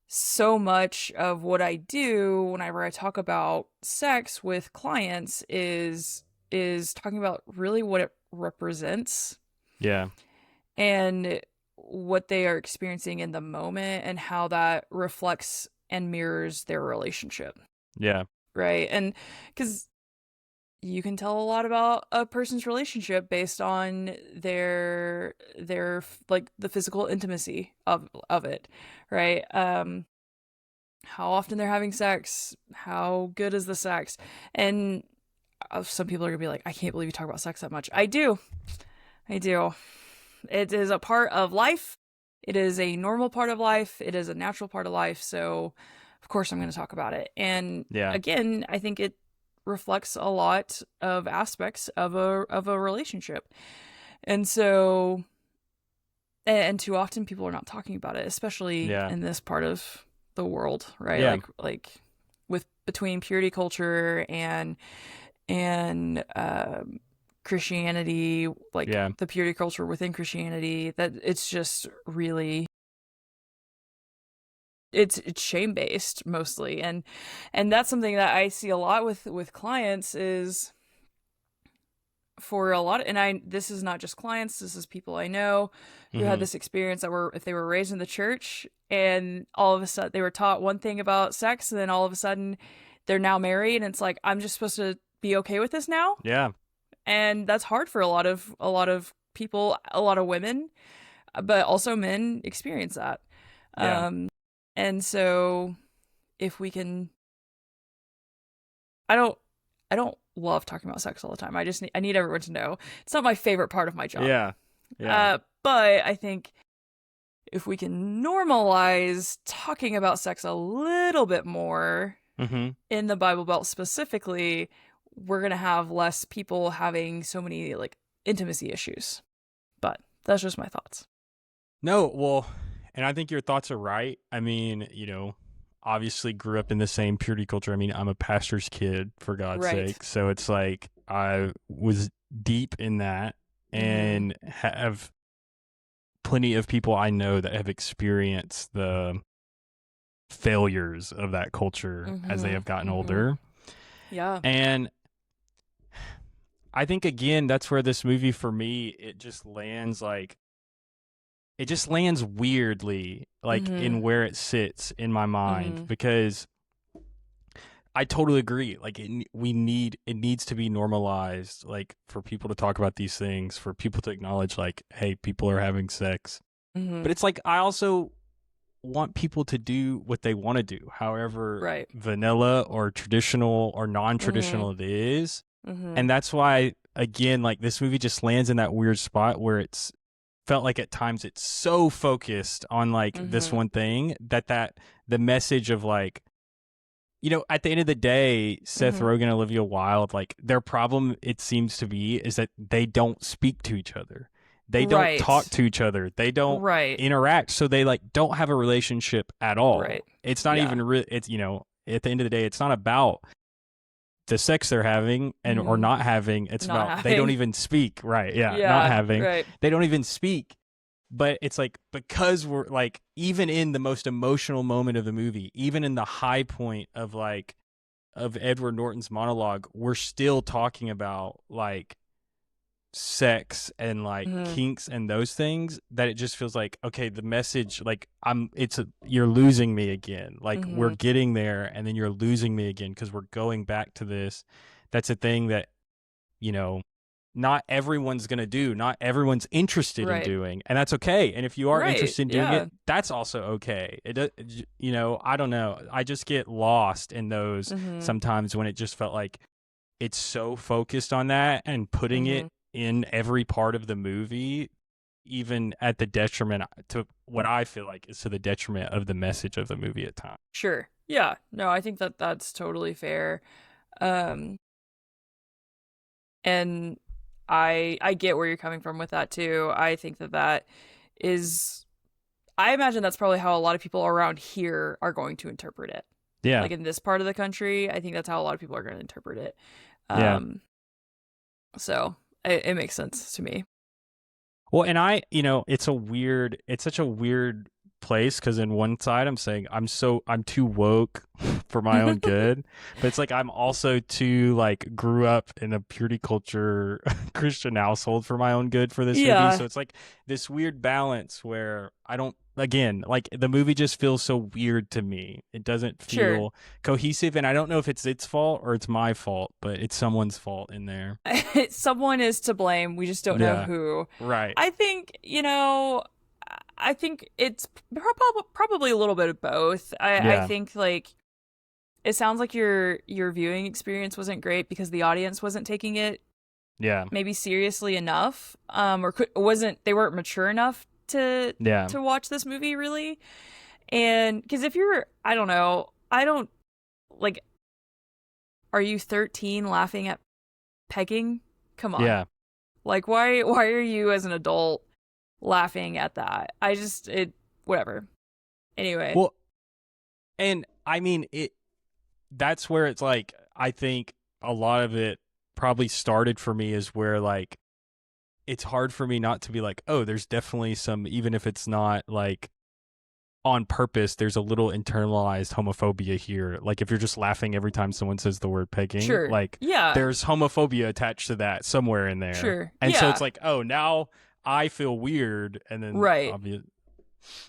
so much of what I do whenever I talk about sex with clients is talking about really what it represents yeah, and what they are experiencing in the moment and how that reflects and mirrors their relationship, yeah, right? And because you can tell a lot about a person's relationship based on their like the physical intimacy of it, right? how often they're having sex, how good is the sex. And some people are gonna be like, I can't believe you talk about sex that much. I do. It is a part of life. It is a normal part of life. It is a natural part of life. So of course I'm going to talk about it. And Yeah. again, I think it reflects a lot of aspects of a relationship. And so, and too often people are not talking about it, especially Yeah. in this part of the world, right? Yeah. Like with between purity culture and Christianity, like Yeah. the purity culture within Christianity, that it's just really it's shame based mostly, and that's something that I see a lot with clients is for a lot of, and I this is not just clients, this is people I know who had Mm-hmm. this experience that were if they were raised in the church and all of a sudden they were taught one thing about sex and then all of a sudden they're now married and it's like I'm just supposed to be okay with this now. Yeah. And that's hard for a lot of people, a lot of women, but also men experience that. Yeah. And so if we can, I don't I don't love talking about sex all the time. I need everyone to know it's not my favorite part of my job. Yeah. Yeah. But I think if we can normalize talking about sex a little bit more Mm-hmm. in the Bible Belt specifically, we're gonna have less people having so many like intimacy issues. But that's just my thoughts. No, well, and I think your thoughts are right. I mean, obviously grew up in the same purity culture. I mean, I'm a pastor's kid, for God's Right. sake. So it's like I was deep in that and have plenty of people I know that have experienced the failures of that culture as they have gotten older. Yeah. And I think, again, that's where this movie for me, it just lands weirdly, like in where it sits in my mind, because I totally agree. Like it needs to be normalized, like for people to talk about these things, for people to acknowledge, like, hey, people are having sex. But it's like I also want people to do what they want to do, however Right. vanilla or traditional or non-traditional it is. And that's why, again, like this movie just lands in that weird spot where it's felt like at times it's so focused on like this one thing that the message of like, at the end of the day, Seth Rogen and Olivia Wilde, like their problem, it seems to be, is that they don't speak to each other. They don't Right. talk to each other. They don't Right. interact. So they like don't have a relationship at all. Right. It's not Yeah. even real. It's, at the end of the day, it's not about the sex they're having or not having. It's Not about they don't having. even speak. Right. Yeah. Yeah. Not having. Right. They don't even speak. But it's like, because we're like, even in the most emotional moment of the movie, even in the high point of like, of Edward Norton's monologue, we're still talking about like sex and like kinks and those things, that it just feels like, okay, the message, like you're losing me again. Like we're getting there and then you're losing me again because we're going back to this. That's a thing that, not everyone's going to do, not everyone's interested in doing, and that's okay. And if you are interested in doing it, that's also okay. I don't know. I just get lost in those sometimes when it just felt like it's so focused on that and putting it in every part of the movie, even at the detriment to what I feel like is to the detriment of the message of the movie at times. Sure. Yeah. No, I think that that's totally fair. And I get where you're coming from with that too. I think that is, I imagine that's probably how a lot of people around here are going to interpret it. Yeah. Like in this part of the country, I think that's how a lot of people are going to interpret it. Yeah. So it makes sense to me. Well, and it's such a weird place, because in one side I'm saying I'm too woke for my own good, but it's like I'm also too like grew up in a purity culture Christian household for my own good for this movie. So it's like this weird balance where I don't, again, like the movie just feels so weird to me. It doesn't feel cohesive, and I don't know if it's its fault or it's my fault, but it's someone's fault in there. Someone is to blame. We just don't know who. Right. I think, I think it's probably a little bit of both. I Yeah. think like it sounds like your viewing experience wasn't great because the audience wasn't taking it Yeah. maybe seriously enough, or they weren't mature enough Yeah. to watch this movie really. And because if you're, I don't know, I don't like, are you 13 laughing at pegging? Come on, Yeah. like why are you as an adult laughing at that? I just it whatever. Anyway, Well, and I mean that's where it's like I think a lot of it probably started for me is where like it's hard for me not to be like, oh, there's definitely some, even if it's not like on purpose, there's a little internalized homophobia here. Like if you're just laughing every time someone says the word pegging, sure, like yeah, there's homophobia attached to that somewhere in there. sure, And so it's yeah, like, oh, now I feel weird. And then right, obvious.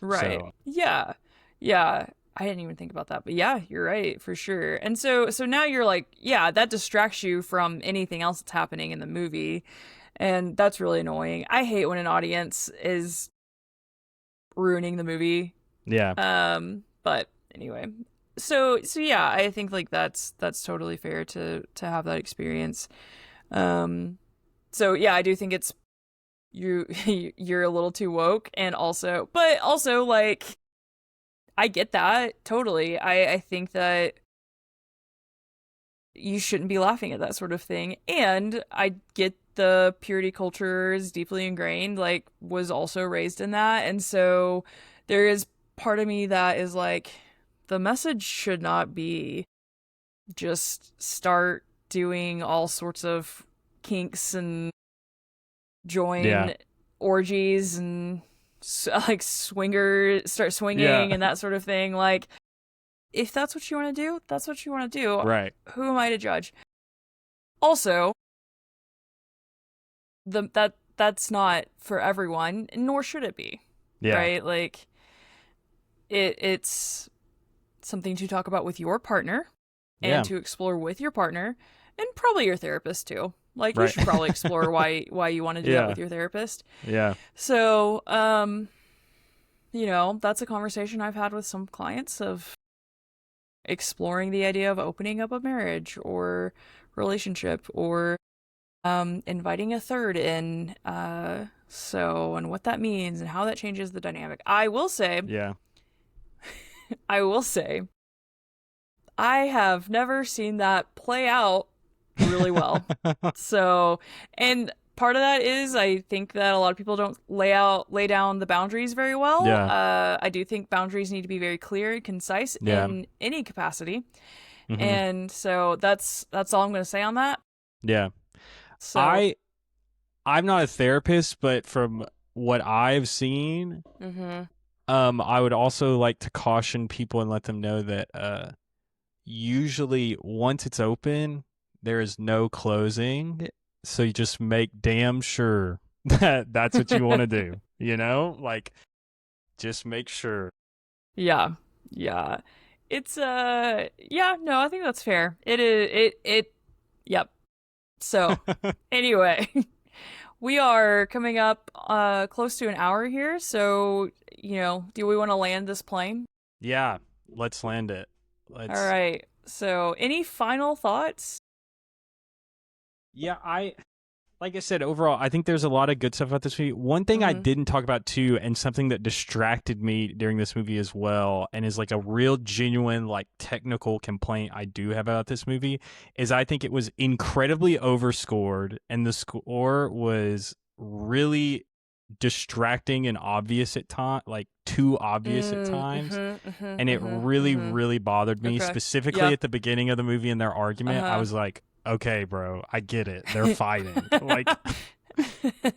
right, So yeah, yeah. I didn't even think about that, but yeah, you're right for sure. And so now you're like, yeah, that distracts you from anything else that's happening in the movie, and that's really annoying. I hate when an audience is ruining the movie. yeah. But anyway, so yeah, I think like that's totally fair to have that experience. So yeah, I do think it's you you're a little too woke, and also, but also like I get that totally. I think that you shouldn't be laughing at that sort of thing, and I get the purity culture is deeply ingrained, like was also raised in that, and so there is part of me that is like the message should not be just start doing all sorts of kinks and Yeah. join orgies and like start Yeah. swinging and that sort of thing. Like if that's what you want to do, that's what you want to do. Right. Who am I to judge? Also, that's not for everyone, nor should it be. Yeah. Right? Like it's something to talk about with your partner Yeah. and to explore with your partner and probably your therapist too. Like you Right. should probably explore why you want to do that Yeah. with your therapist. Yeah. So, that's a conversation I've had with some clients of exploring the idea of opening up a marriage or relationship or inviting a third in. And what that means and how that changes the dynamic. Yeah. I will say, I have never seen that play out really well. So, and part of that is I think that a lot of people don't lay down the boundaries very well. Yeah. I do think boundaries need to be very clear and concise Yeah. in any capacity. Mhm. And so that's all I'm going to say on that. Yeah. So I'm not a therapist, but from what I've seen, mhm. I would also like to caution people and let them know that usually once it's open, there is no closing. So you just make damn sure that that's what you want to do. You know, like just make sure. Yeah. Yeah. It's yeah, no, I think that's fair. It is yep. So, anyway, we are coming up close to an hour here, so, do we want to land this plane? Yeah, let's land it. All right. So, any final thoughts? Yeah, like I said, overall, I think there's a lot of good stuff about this movie. One thing I didn't talk about too, and something that distracted me during this movie as well, and is like a real genuine, like technical complaint I do have about this movie, is I think it was incredibly overscored, and the score was really distracting and obvious at times, like too obvious at times. And it really, really bothered me, Okay. specifically Yep. at the beginning of the movie in their argument. I was like, okay, bro, I get it. They're fighting. Like,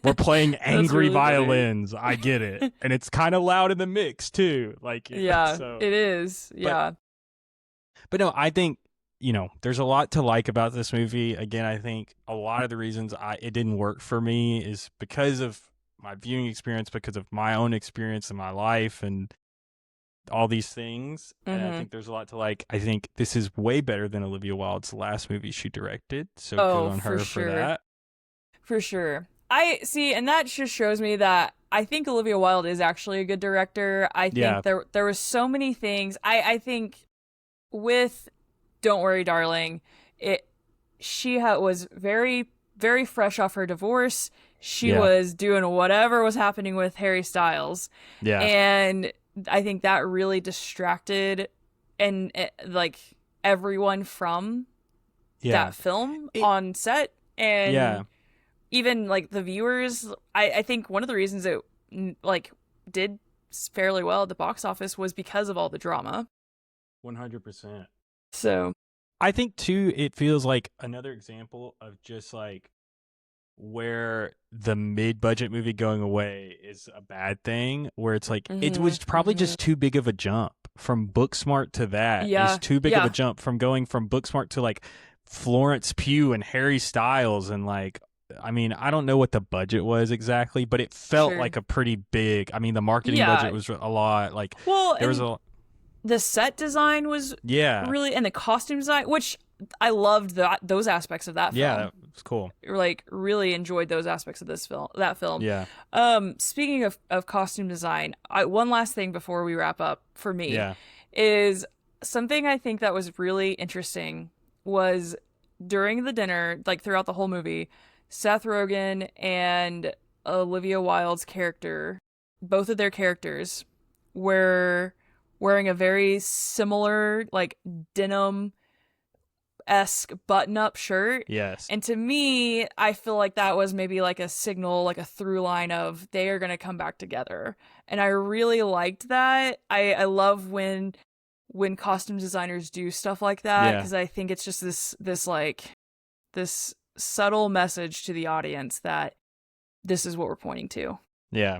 we're playing angry really funny. violins. I get it. And it's kind of loud in the mix, too. Like, Yeah, so. it is. Yeah. But no, I think, there's a lot to like about this movie. Again, I think a lot of the reasons it didn't work for me is because of my viewing experience, because of my own experience in my life and all these things. And I think there's a lot to like. I think this is way better than Olivia Wilde's last movie she directed. So good on her for that. For sure. I see, and that just shows me that I think Olivia Wilde is actually a good director. I Yeah. think there were so many things. I think with Don't Worry, Darling, was very, very fresh off her divorce. She Yeah. was doing whatever was happening with Harry Styles. Yeah. And I think that really distracted and like everyone from Yeah. that film on set. And yeah. even like the viewers, I think one of the reasons it like did fairly well at the box office was because of all the drama. 100%. So I think too, it feels like another example of just like where the mid-budget movie going away is a bad thing, where it's like it was probably just too big of a jump from Booksmart to that. Yeah. It's too big of a jump from going from Booksmart to like Florence Pugh and Harry Styles, and like, I mean, I don't know what the budget was exactly, but it felt like a pretty big, I mean, the marketing budget was a lot. Like, there was the set design was really, and the costume design, which I loved those aspects of that film. Yeah, that was cool. Like, really enjoyed those aspects of that film. Yeah. Speaking of costume design, one last thing before we wrap up for me is something I think that was really interesting was during the dinner, like throughout the whole movie, Seth Rogen and Olivia Wilde's character, both of their characters were wearing a very similar, like, denim-esque button-up shirt. Yes. And to me, I feel like that was maybe like a signal, like a through line of they are going to come back together. And I really liked that. I love when costume designers do stuff like that, because I think it's just this subtle message to the audience that this is what we're pointing to. Yeah.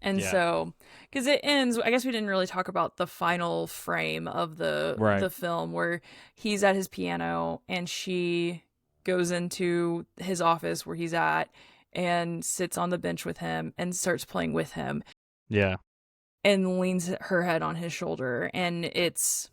And so, because it ends, I guess we didn't really talk about the final frame of the film where he's at his piano and she goes into his office where he's at and sits on the bench with him and starts playing with him. Yeah. And leans her head on his shoulder. And it's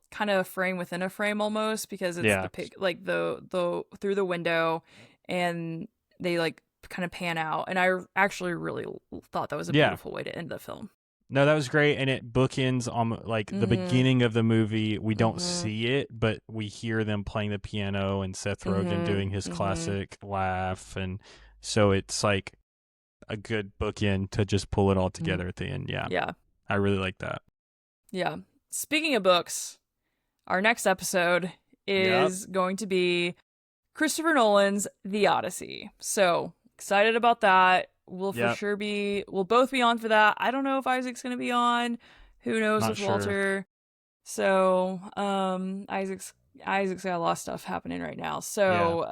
kind of a frame within a frame almost, because it's the through the window, and they like kind of pan out, and I actually really thought that was a beautiful way to end the film. No, that was great, and it bookends on like the beginning of the movie. We don't see it, but we hear them playing the piano and Seth Rogen doing his classic laugh, and so it's like a good bookend to just pull it all together at the end. Yeah, I really like that. Yeah. Speaking of books, our next episode is going to be Christopher Nolan's The Odyssey. So excited about that. We'll both be on for that. I don't know if Isaac's going to be on. Who knows with Walter. So, Isaac's got a lot of stuff happening right now. So,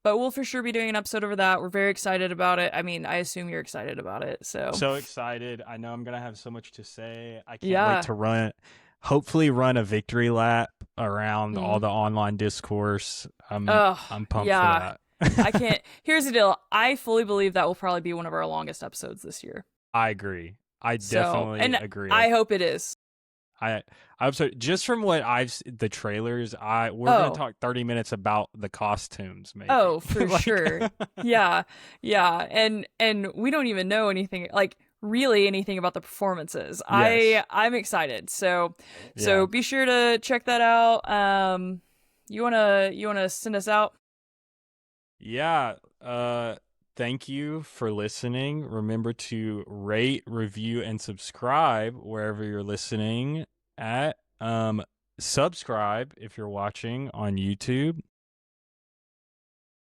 but we'll for sure be doing an episode over that. We're very excited about it. I mean, I assume you're excited about it. So excited. I know I'm going to have so much to say. I can't wait to hopefully run a victory lap around all the online discourse. I'm pumped for that. I can't. Here's the deal. I fully believe that will probably be one of our longest episodes this year. I agree. I definitely agree. I hope it is. I hope so. Just from what the trailers, we're going to talk 30 minutes about the costumes, maybe. Oh, for sure. Yeah. And we don't even know anything, like really anything about the performances. Yes. I'm excited. So be sure to check that out. You wanna send us out? Yeah. Thank you for listening. Remember to rate, review, and subscribe wherever you're listening at. Subscribe if you're watching on YouTube.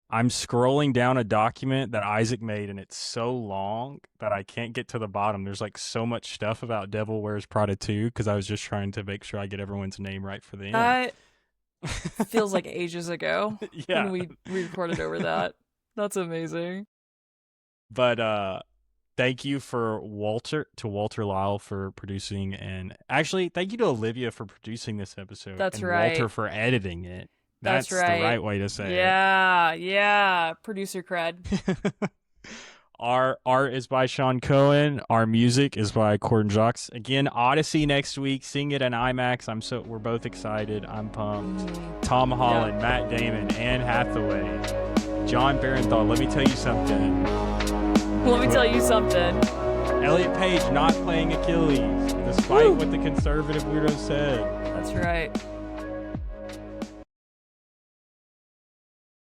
I'm scrolling down a document that Isaac made, and it's so long that I can't get to the bottom. There's like so much stuff about Devil Wears Prada 2 because I was just trying to make sure I get everyone's name right for the end. That feels like ages ago when we recorded over that. That's amazing. But thank you to Walter Lyle for producing, and actually thank you to Olivia for producing this episode. That's and right. Walter for editing it. That's right. The right way to say it. Yeah. Producer cred. Our art is by Sean Cohen. Our music is by Cordon Jacques. Again, Odyssey next week. Seeing it in IMAX. We're both excited. I'm pumped. Tom Holland, Matt Damon, Anne Hathaway, John Barenthal. Let me tell you something. Let me tell you something. Elliot Page not playing Achilles, despite what the conservative weirdo said. That's right.